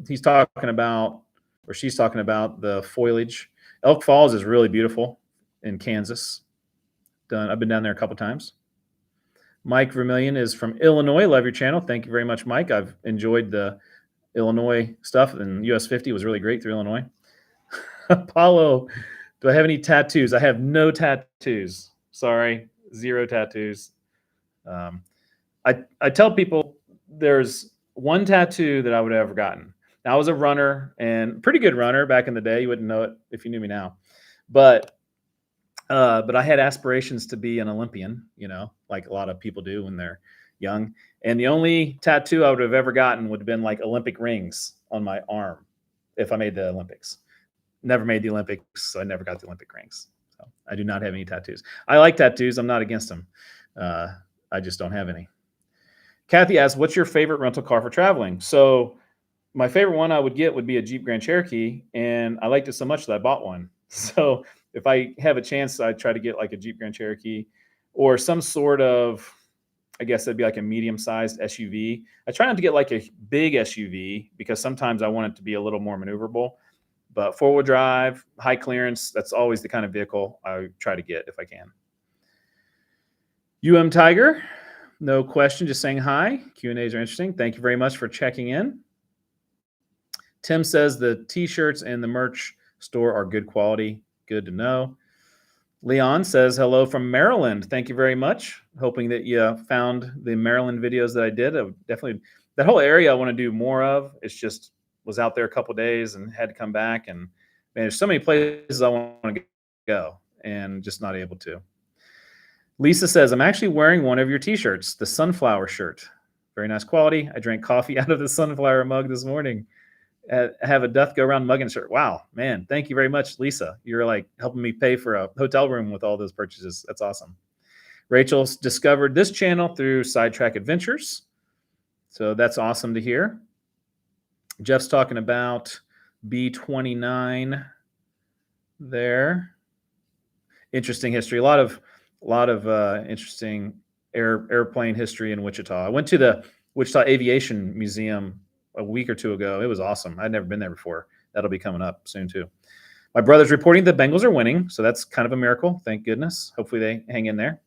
he's talking about, or she's talking about the foliage. Elk Falls is really beautiful in Kansas. I've been down there a couple times. Mike Vermillion is from Illinois. Love your channel. Thank you very much, Mike. I've enjoyed the Illinois stuff, and US 50 was really great through Illinois. Apollo, do I have any tattoos? I have no tattoos. Sorry, 0 tattoos. I tell people there's one tattoo that I would have ever gotten. Now, I was a runner and pretty good runner back in the day. You wouldn't know it if you knew me now, but I had aspirations to be an Olympian, like a lot of people do when they're young. And the only tattoo I would have ever gotten would have been like Olympic rings on my arm if I made the Olympics. Never made the Olympics, so I never got the Olympic rings. So I do not have any tattoos. I like tattoos. I'm not against them. I just don't have any. Kathy asks, what's your favorite rental car for traveling? So my favorite one I would get would be a Jeep Grand Cherokee, and I liked it so much that I bought one. So if I have a chance, I try to get like a Jeep Grand Cherokee or some sort of, I guess that'd be like a medium-sized SUV. I try not to get like a big SUV because sometimes I want it to be a little more maneuverable. But four-wheel drive, high clearance, that's always the kind of vehicle I try to get if I can. Tiger, no question, just saying hi. Q&As are interesting. Thank you very much for checking in. Tim says the T-shirts and the merch store are good quality. Good to know. Leon says hello from Maryland. Thank you very much. Hoping that you found the Maryland videos that I did. Definitely, that whole area I want to do more of. It's just was out there a couple days and had to come back. And man, there's so many places I want to go and just not able to. Lisa says, I'm actually wearing one of your T-shirts, the sunflower shirt. Very nice quality. I drank coffee out of the sunflower mug this morning. Have a Death Go Around mug and shirt. Wow, man. Thank you very much, Lisa. You're like helping me pay for a hotel room with all those purchases. That's awesome. Rachel's discovered this channel through Sidetrack Adventures. So that's awesome to hear. Jeff's talking about B-29 there. Interesting history. A lot of interesting airplane history in Wichita. I went to the Wichita Aviation Museum a week or two ago. It was awesome. I'd never been there before. That'll be coming up soon too. My brother's reporting the Bengals are winning, so that's kind of a miracle. Thank goodness. Hopefully they hang in there.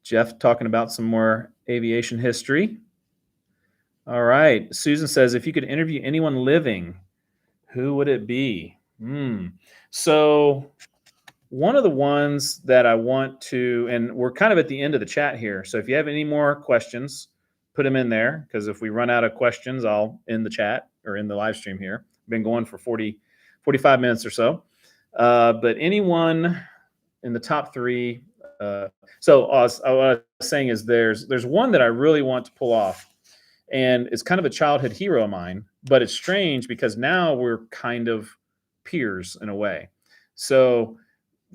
Jeff talking about some more aviation history. All right. Susan says, if you could interview anyone living, who would it be? So one of the ones that I want to, and we're kind of at the end of the chat here. So if you have any more questions, put them in there, because if we run out of questions, I'll end the chat or in the live stream here. I've been going for 45 minutes or so. But anyone in the top three. So what I was saying is there's one that I really want to pull off, and it's kind of a childhood hero of mine, but it's strange because now we're kind of peers in a way. So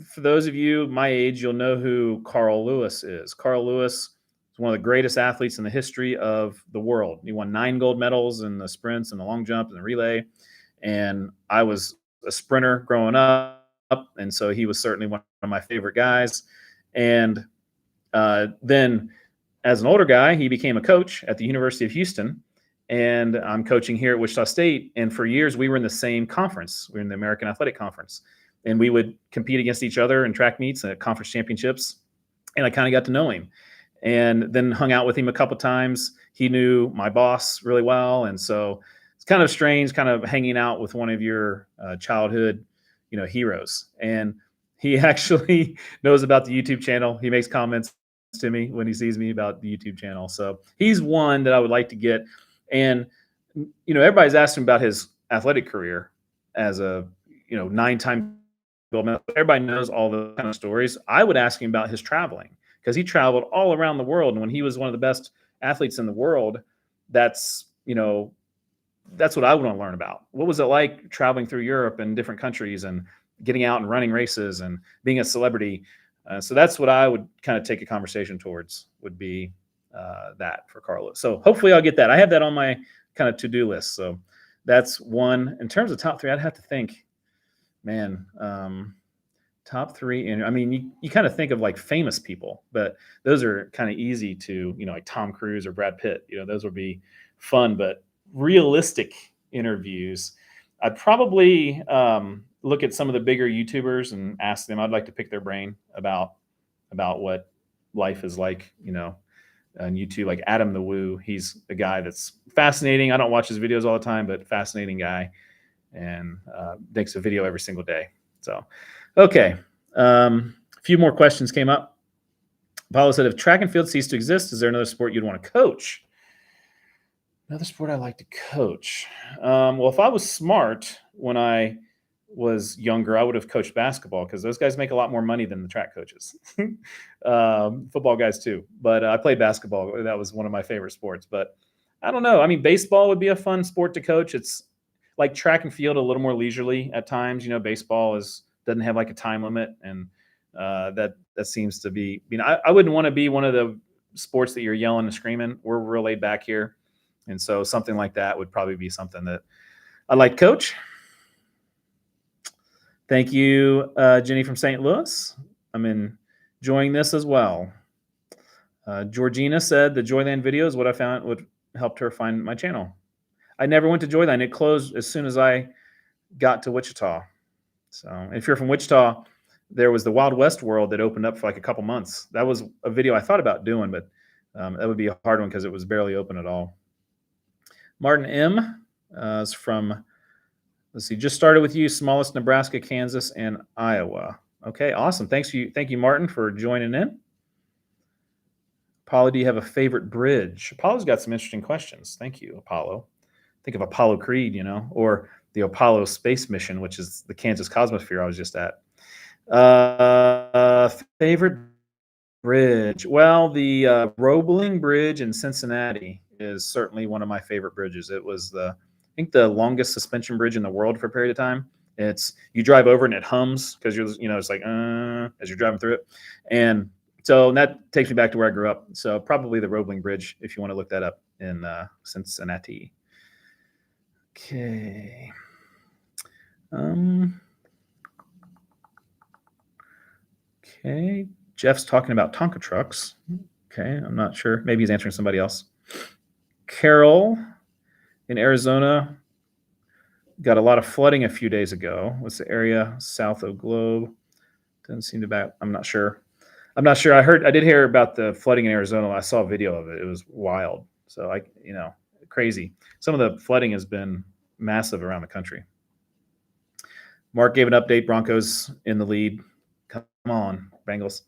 for those of you my age, you'll know who Carl Lewis is. Carl Lewis is one of the greatest athletes in the history of the world. He won 9 gold medals in the sprints and the long jump and the relay. And I was a sprinter growing up, and so he was certainly one of my favorite guys. And then as an older guy, he became a coach at the University of Houston, and I'm coaching here at Wichita State. And for years, we were in the same conference. We were in the American Athletic Conference, and we would compete against each other in track meets and at conference championships. And I kind of got to know him, and then hung out with him a couple times. He knew my boss really well, and so it's kind of strange, kind of hanging out with one of your childhood, heroes. And he actually knows about the YouTube channel. He makes comments to me when he sees me about the YouTube channel. So he's one that I would like to get. And, everybody's asking about his athletic career as a, 9-time gold medal. Everybody knows all the kind of stories. I would ask him about his traveling, because he traveled all around the world. And when he was one of the best athletes in the world, that's what I want to learn about. What was it like traveling through Europe and different countries and getting out and running races and being a celebrity? So that's what I would kind of take a conversation towards, would be that for Carlos. So hopefully I'll get that. I have that on my kind of to-do list. So that's one. In terms of top three, I'd have to think, man, top three. And I mean, you kind of think of like famous people, but those are kind of easy to, like Tom Cruise or Brad Pitt, those would be fun. But realistic interviews, I'd probably look at some of the bigger YouTubers and ask them. I'd like to pick their brain about what life is like, on YouTube, like Adam the Woo. He's a guy that's fascinating. I don't watch his videos all the time, but fascinating guy, and makes a video every single day. So, okay. A few more questions came up. Paulo said, if track and field ceased to exist, is there another sport you'd want to coach? Another sport I like to coach. Well, if I was smart when I was younger, I would have coached basketball, because those guys make a lot more money than the track coaches. Football guys too. But I played basketball. That was one of my favorite sports. But I don't know. I mean, baseball would be a fun sport to coach. It's like track and field, a little more leisurely at times. Baseball doesn't have like a time limit, and that seems to be. I wouldn't want to be one of the sports that you're yelling and screaming. We're real laid back here. And so something like that would probably be something that I'd like to coach. Thank you, Jenny from St. Louis. I'm enjoying this as well. Georgina said the Joyland video is what I found would helped her find my channel. I never went to Joyland. It closed as soon as I got to Wichita. So if you're from Wichita, there was the Wild West World that opened up for like a couple months. That was a video I thought about doing, but that would be a hard one because it was barely open at all. Martin M. Is from, let's see, just started with you, smallest Nebraska, Kansas, and Iowa. Okay, awesome. Thank you, Martin, for joining in. Apollo, do you have a favorite bridge? Apollo's got some interesting questions. Thank you, Apollo. Think of Apollo Creed, or the Apollo space mission, which is the Kansas Cosmosphere I was just at. Favorite bridge? Well, the Roebling Bridge in Cincinnati is certainly one of my favorite bridges. It was I think the longest suspension bridge in the world for a period of time. You drive over and it hums because it's like as you're driving through it, and so that takes me back to where I grew up. So probably the Roebling Bridge, if you want to look that up, in Cincinnati. Okay. Okay. Jeff's talking about Tonka trucks. Okay, I'm not sure. Maybe he's answering somebody else. Carol in Arizona got a lot of flooding a few days ago. What's the area south of Globe? Doesn't seem to be. I'm not sure. I did hear about the flooding in Arizona. I saw a video of it. It was wild. So crazy. Some of the flooding has been massive around the country. Mark gave an update. Broncos in the lead. Come on, Bengals.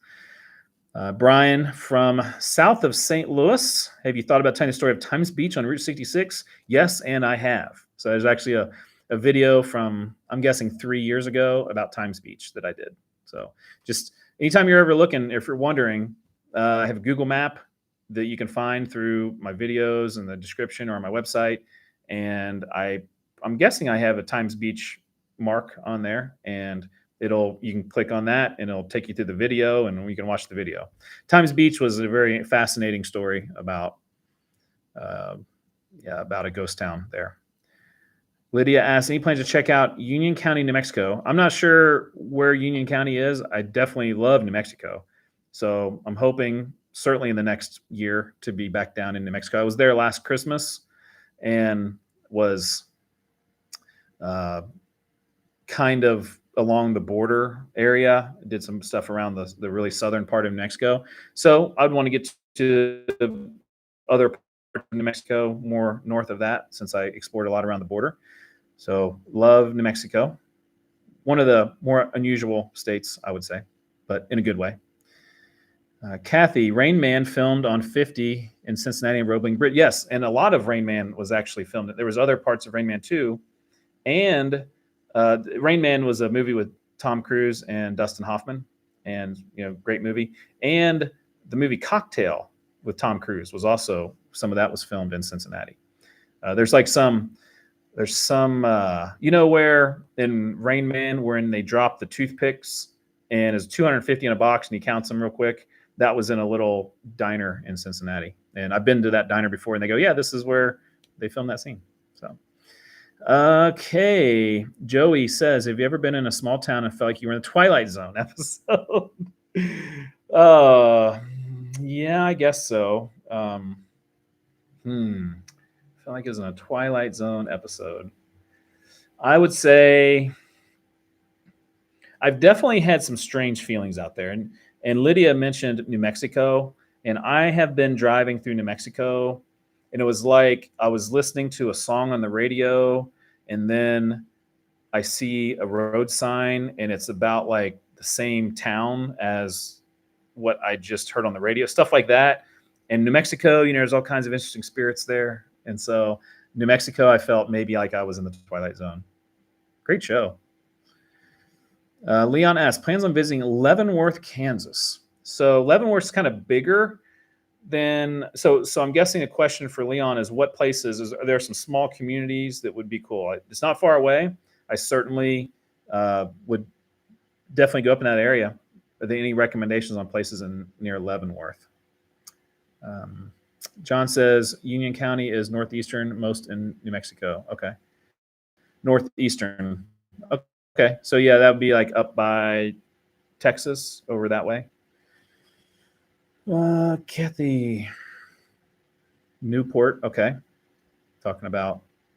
Brian from south of St. Louis. Have you thought about telling the story of Times Beach on Route 66? Yes, and I have. So there's actually a video from, I'm guessing 3 years ago, about Times Beach that I did. So just anytime you're ever looking, if you're wondering, I have a Google map that you can find through my videos and the description or my website. And I'm guessing I have a Times Beach mark on there, and you can click on that and it'll take you through the video and you can watch the video. Times Beach was a very fascinating story about about a ghost town there. Lydia asks, any plans to check out Union County, New Mexico? I'm not sure where Union County is. I definitely love New Mexico. So I'm hoping certainly in the next year to be back down in New Mexico. I was there last Christmas and was kind of along the border area. Did some stuff around the really southern part of New Mexico. So I'd want to get to the other part of New Mexico, more north of that, since I explored a lot around the border. So love New Mexico. One of the more unusual states, I would say, but in a good way. Kathy, Rain Man filmed on 50 in Cincinnati and Roebling Bridge. Yes, and a lot of Rain Man was actually filmed. There was other parts of Rain Man too. And Rain Man was a movie with Tom Cruise and Dustin Hoffman, and great movie. And the movie Cocktail with Tom Cruise was also, some of that was filmed in Cincinnati. There's some where in Rain Man, when they drop the toothpicks and it's 250 in a box and he counts them real quick. That was in a little diner in Cincinnati. And I've been to that diner before, and they go, yeah, this is where they filmed that scene. So, okay. Joey says, have you ever been in a small town and felt like you were in the Twilight Zone episode? Yeah, I guess so. I feel like it was in a Twilight Zone episode. I would say I've definitely had some strange feelings out there. And Lydia mentioned New Mexico, and I have been driving through New Mexico, and it was like I was listening to a song on the radio, and then I see a road sign, and it's about like the same town as what I just heard on the radio, stuff like that. And New Mexico, there's all kinds of interesting spirits there. And so New Mexico, I felt maybe like I was in the Twilight Zone. Great show. Leon asks, plans on visiting Leavenworth, Kansas. So Leavenworth's kind of bigger than, so I'm guessing a question for Leon is, what places, are there some small communities that would be cool? It's not far away. I certainly would definitely go up in that area. Are there any recommendations on places near Leavenworth? John says Union County is northeastern most in New Mexico. Okay. Northeastern. Okay. So yeah, that would be like up by Texas, over that way. Kathy. Newport. Okay. I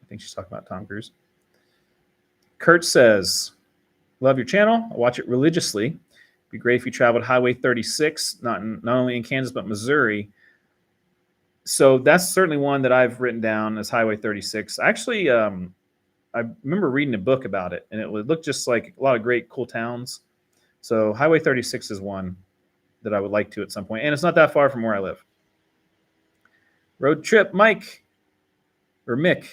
think she's talking about Tom Cruise. Kurt says, love your channel. I watch it religiously. It'd be great if you traveled Highway 36, not only in Kansas, but Missouri. So that's certainly one that I've written down as Highway 36. Actually, I remember reading a book about it, and it would look just like a lot of great, cool towns. So Highway 36 is one that I would like to at some point, and it's not that far from where I live. Road trip, Mike, or Mick.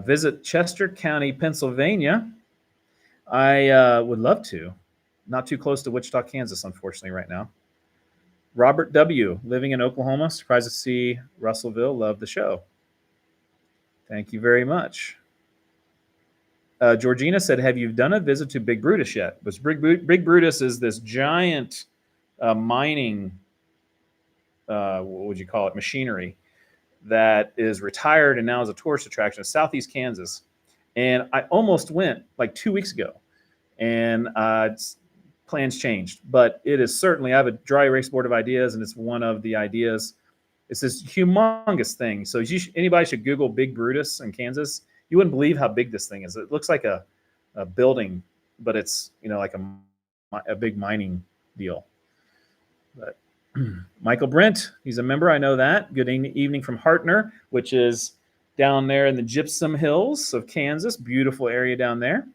Visit Chester County, Pennsylvania. I would love to. Not too close to Wichita, Kansas, unfortunately, right now. Robert W., living in Oklahoma. Surprised to see Russellville. Love the show. Thank you very much. Georgina said, have you done a visit to Big Brutus yet? Big Brutus is this giant mining, what would you call it, machinery that is retired and now is a tourist attraction in Southeast Kansas. And I almost went like 2 weeks ago, and plans changed. But it is certainly, I have a dry erase board of ideas, and it's one of the ideas. It's this humongous thing. So anybody should Google Big Brutus in Kansas. You wouldn't believe how big this thing is. It looks like a building, but it's like a big mining deal. But Michael Brent, he's a member. I know that. Good evening from Hartner, which is down there in the Gypsum Hills of Kansas. Beautiful area down there.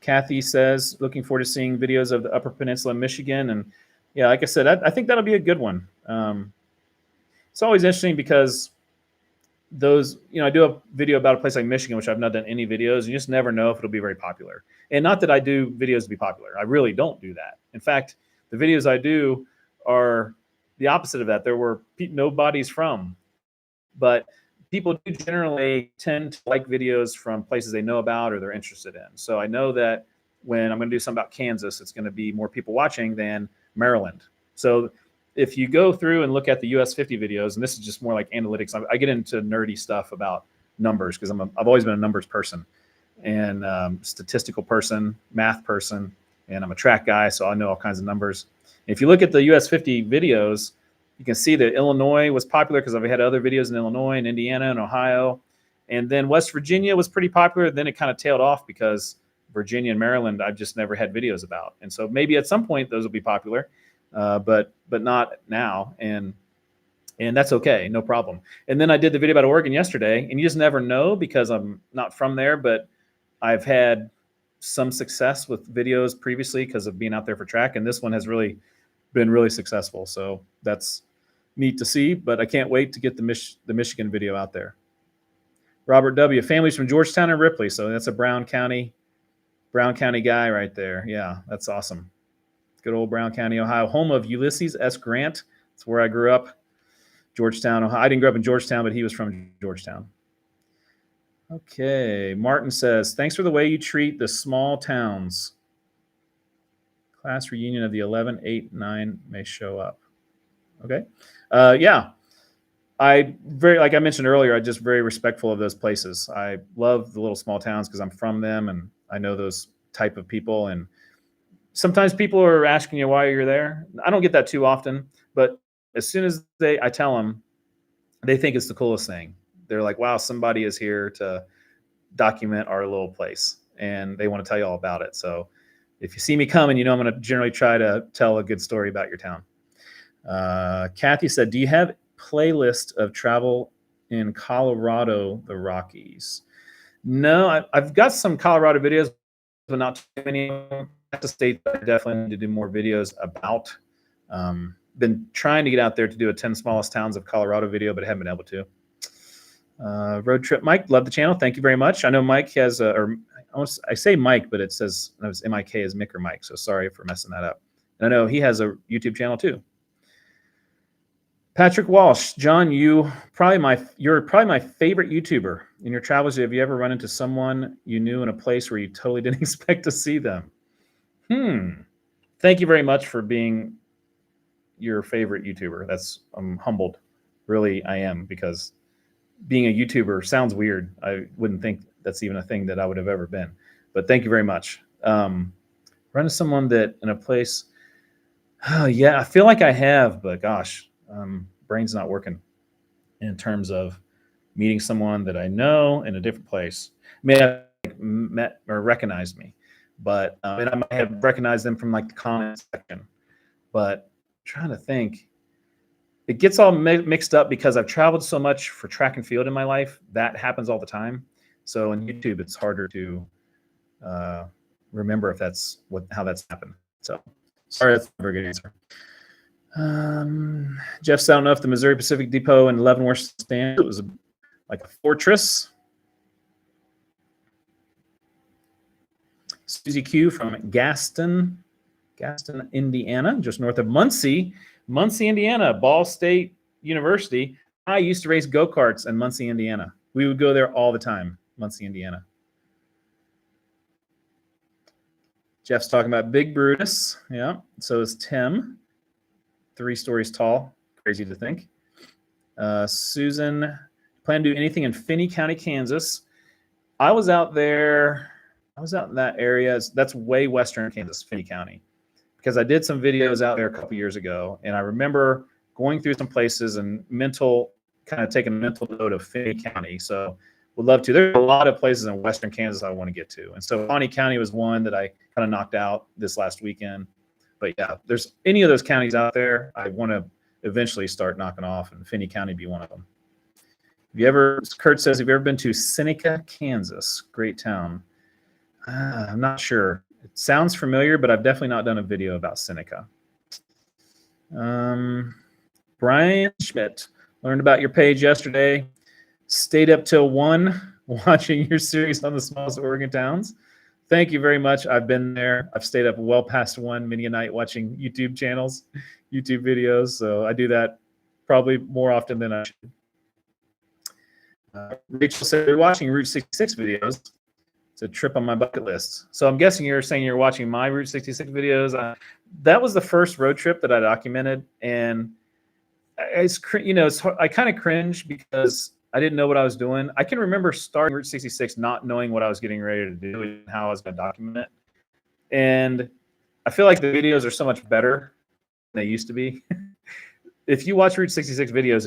Kathy says, looking forward to seeing videos of the Upper Peninsula of Michigan. And yeah, like I said, I think that'll be a good one. it's always interesting because those, I do a video about a place like Michigan, which I've not done any videos. You just never know if it'll be very popular. And not that I do videos to be popular. I really don't do that. In fact, the videos I do are the opposite of that. There were nobody's from, but people do generally tend to like videos from places they know about or they're interested in. So I know that when I'm going to do something about Kansas, it's going to be more people watching than Maryland. So if you go through and look at the US 50 videos, and this is just more like analytics, I get into nerdy stuff about numbers because I've always been a numbers person and statistical person, math person, and I'm a track guy, so I know all kinds of numbers. If you look at the US 50 videos, you can see that Illinois was popular because I've had other videos in Illinois and Indiana and Ohio. And then West Virginia was pretty popular. Then it kind of tailed off because Virginia and Maryland, I've just never had videos about. And so maybe at some point those will be popular, but not now. And that's okay, no problem. And then I did the video about Oregon yesterday, and you just never know because I'm not from there, but I've had some success with videos previously because of being out there for track. And this one has really been really successful. So that's neat to see, but I can't wait to get the Michigan video out there. Robert W. Families from Georgetown and Ripley. So that's a Brown County guy right there. Yeah, that's awesome. Good old Brown County, Ohio, home of Ulysses S. Grant. That's where I grew up. Georgetown, Ohio. I didn't grow up in Georgetown, but he was from Georgetown. Okay, Martin says, thanks for the way you treat the small towns. Class reunion of the 11, 8, 9 may show up. Okay. Yeah. Like I mentioned earlier, I'm just very respectful of those places. I love the little small towns because I'm from them and I know those type of people. And sometimes people are asking you why you're there. I don't get that too often, but as soon as I tell them, they think it's the coolest thing. They're like, wow, somebody is here to document our little place and they want to tell you all about it. So if you see me coming, I'm going to generally try to tell a good story about your town. Kathy said, do you have playlist of travel in Colorado, the Rockies? No, I've got some Colorado videos, but not too many. That's a state that I definitely need to do more videos about. Been trying to get out there to do a 10 smallest towns of Colorado video, but haven't been able to. Road Trip Mike, love the channel. Thank you very much. I know Mike has I say Mike, but it says M-I-K is Mick or Mike. So sorry for messing that up. And I know he has a YouTube channel too. Patrick Walsh, John, you're probably my favorite YouTuber. In your travels, have you ever run into someone you knew in a place where you totally didn't expect to see them? Thank you very much for being your favorite YouTuber. I'm humbled. Really, I am, because being a YouTuber sounds weird. I wouldn't think that's even a thing that I would have ever been. But thank you very much. Run into someone that in a place, yeah, I feel like I have, but gosh, brain's not working in terms of meeting someone that I know in a different place. May have met or recognized me, but and I might have recognized them from like the comment section. But I'm trying to think, it gets all mixed up because I've traveled so much for track and field in my life. That happens all the time. So in YouTube, it's harder to remember if how that's happened. So sorry, that's a very good answer. Jeff said, I don't know if the Missouri Pacific Depot in Leavenworth stands. It was like a fortress. Susie Q from Gaston, Indiana, just north of Muncie, Indiana, Ball State University. I used to race go-karts in Muncie, Indiana. We would go there all the time, Muncie, Indiana. Jeff's talking about Big Brutus. Yeah, so is Tim. 3 stories tall. Crazy to think. Susan, plan to do anything in Finney County, Kansas. I was out there. I was out in that area. That's way western Kansas, Finney County, because I did some videos out there a couple years ago, and I remember going through some places and kind of taking a mental note of Finney County. So would love to. There's a lot of places in western Kansas I want to get to, and so Pawnee County was one that I kind of knocked out this last weekend. But yeah, there's any of those counties out there I want to eventually start knocking off, and Finney County be one of them. Kurt says, have you ever been to Seneca, Kansas? Great town. I'm not sure. It sounds familiar, but I've definitely not done a video about Seneca. Brian Schmidt, Learned about your page yesterday. Stayed up till 1 watching your series on the smallest Oregon towns. Thank you very much. I've been there. I've stayed up well past 1 many a night watching YouTube channels, YouTube videos. So I do that probably more often than I should. Rachel said you're watching Route 66 videos. It's a trip on my bucket list. So I'm guessing you're saying you're watching my Route 66 videos. That was the first road trip that I documented, and I kind of cringe because I didn't know what I was doing. I can remember starting Route 66 not knowing what I was getting ready to do and how I was going to document it. And I feel like the videos are so much better than they used to be. If you watch Route 66 videos,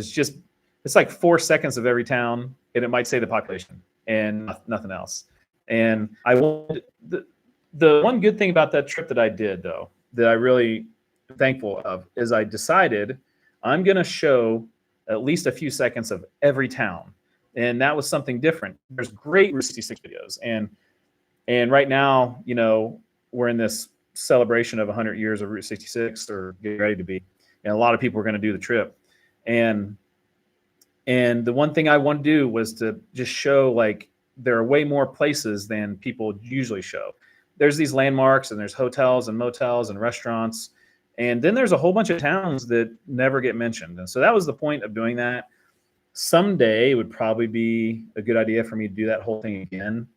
it's like 4 seconds of every town, and it might say the population and nothing else. And the one good thing about that trip that I did, though, that I really am thankful of, is I decided I'm going to show at least a few seconds of every town. And that was something different. There's great Route 66 videos. And right now, we're in this celebration of 100 years of Route 66, or getting ready to be. And a lot of people are going to do the trip. And the one thing I want to do was to just show, like, there are way more places than people usually show. There's these landmarks, and there's hotels and motels and restaurants. And then there's a whole bunch of towns that never get mentioned. And so that was the point of doing that. Someday it would probably be a good idea for me to do that whole thing again.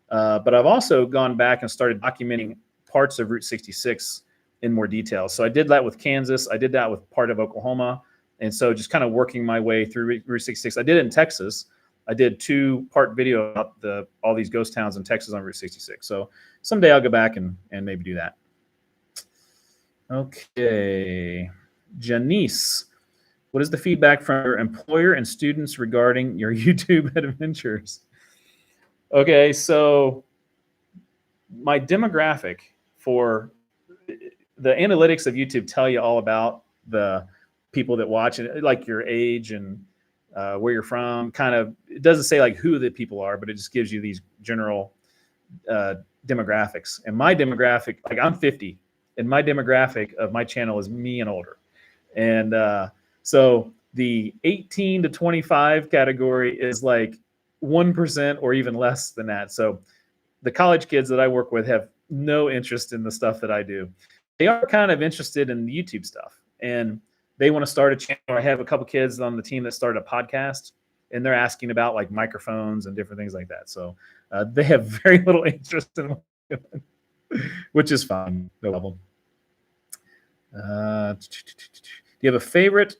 But I've also gone back and started documenting parts of Route 66 in more detail. So I did that with Kansas. I did that with part of Oklahoma. And so just kind of working my way through Route 66. I did it in Texas. I did 2-part video about all these ghost towns in Texas on Route 66. So someday I'll go back and maybe do that. Okay. Janice, what is the feedback from your employer and students regarding your YouTube adventures? Okay, so my demographic for the analytics of YouTube tell you all about the people that watch, and like your age and where you're from. Kind of, it doesn't say like who the people are, but it just gives you these general demographics. And my demographic, like, I'm 50, and my demographic of my channel is me and older. And so the 18 to 25 category is like 1% or even less than that. So the college kids that I work with have no interest in the stuff that I do. They are kind of interested in the YouTube stuff, and they want to start a channel. I have a couple kids on the team that started a podcast, and they're asking about like microphones and different things like that. So they have very little interest in it, which is fine. No problem. Do you have a favorite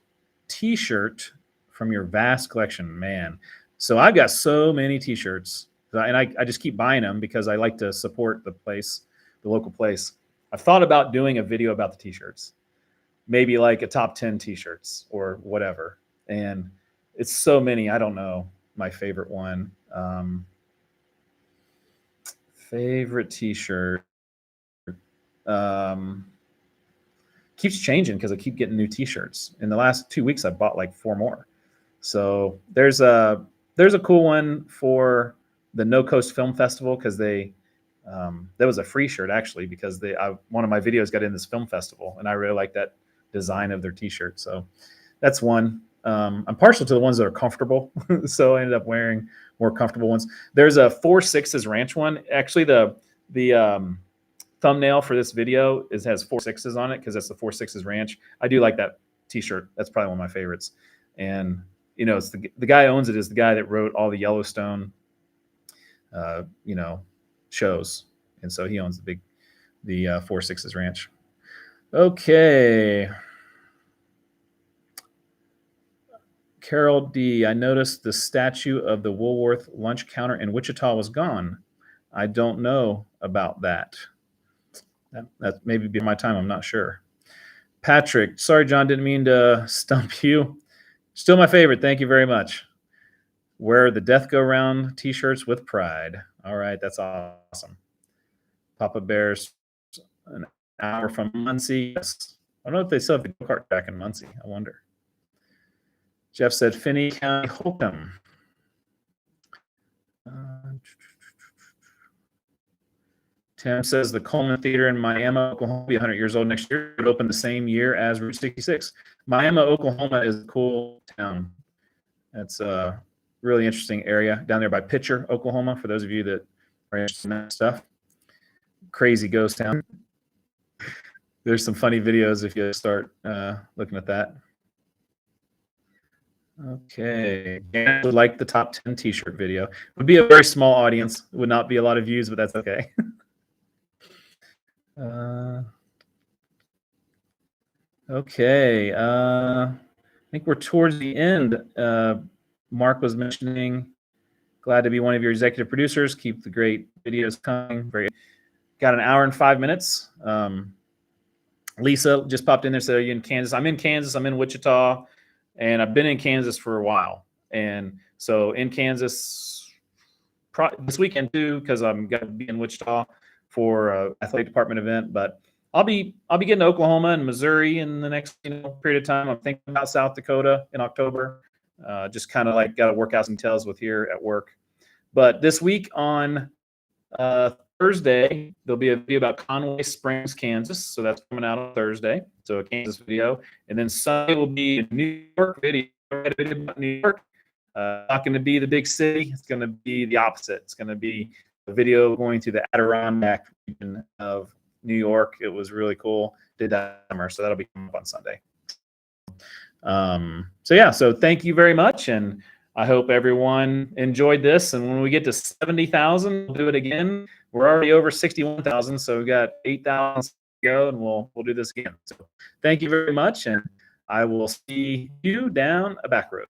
T-shirt from your vast collection? Man, so I've got so many T-shirts, and I just keep buying them because I like to support the place, the local place. I've thought about doing a video about the T-shirts, maybe like a top 10 T-shirts or whatever. And it's so many, I don't know my favorite one. Favorite T-shirt. Keeps changing because I keep getting new T-shirts. In the last 2 weeks, I bought like 4 more. So there's a cool one for the No Coast Film Festival, because that was a free shirt actually, because one of my videos got in this film festival, and I really like that design of their T-shirt. So that's one. I'm partial to the ones that are comfortable, so I ended up wearing more comfortable ones. There's a 4 Sixes Ranch one. Actually, the thumbnail for this video has 4 Sixes on it because that's the 4 Sixes Ranch. I do like that T-shirt. That's probably one of my favorites. And it's the guy who owns it is the guy that wrote all the Yellowstone, shows, and so he owns the 4 Sixes Ranch. Okay. Carol D, I noticed the statue of the Woolworth lunch counter in Wichita was gone. I don't know about that. That maybe be my time. I'm not sure. Patrick, sorry, John, didn't mean to stump you. Still my favorite. Thank you very much. Wear the Death Go Round T-shirts with pride. All right, that's awesome. Papa Bear's an hour from Muncie. Yes. I don't know if they still have the go-kart track in Muncie. I wonder. Jeff said Finney County, Holcomb. Tim says the Coleman Theater in Miami, Oklahoma, will be 100 years old next year. It opened the same year as Route 66. Miami, Oklahoma is a cool town. That's a really interesting area down there by Pitcher, Oklahoma, for those of you that are interested in that stuff. Crazy ghost town. There's some funny videos if you start looking at that. Okay, Dan would like the top 10 t-shirt video. It would be a very small audience. It would not be a lot of views, but that's okay. Okay, I think we're towards the end. Mark was mentioning, glad to be one of your executive producers. Keep the great videos coming. Got an hour and 5 minutes. Lisa just popped in there, said, are you in Kansas? I'm in Kansas. I'm in Wichita, and I've been in Kansas for a while. And so in Kansas this weekend too, because I'm going to be in Wichita for an athletic department event. But I'll be getting to Oklahoma and Missouri in the next period of time. I'm thinking about South Dakota in October. Just kind of like got to work out some details with here at work. But this week on Thursday, there'll be a video about Conway Springs, Kansas. So that's coming out on Thursday. So a Kansas video. And then Sunday will be a New York video. A video about New York. Not going to be the big city. It's going to be the opposite. It's going to be a video going to the Adirondack region of New York. It was really cool. Did that summer. So that'll be coming up on Sunday. So yeah, so thank you very much. And I hope everyone enjoyed this. And when we get to 70,000, we'll do it again. We're already over 61,000. So we've got 8,000 to go, and we'll do this again. So thank you very much. And I will see you down a back road.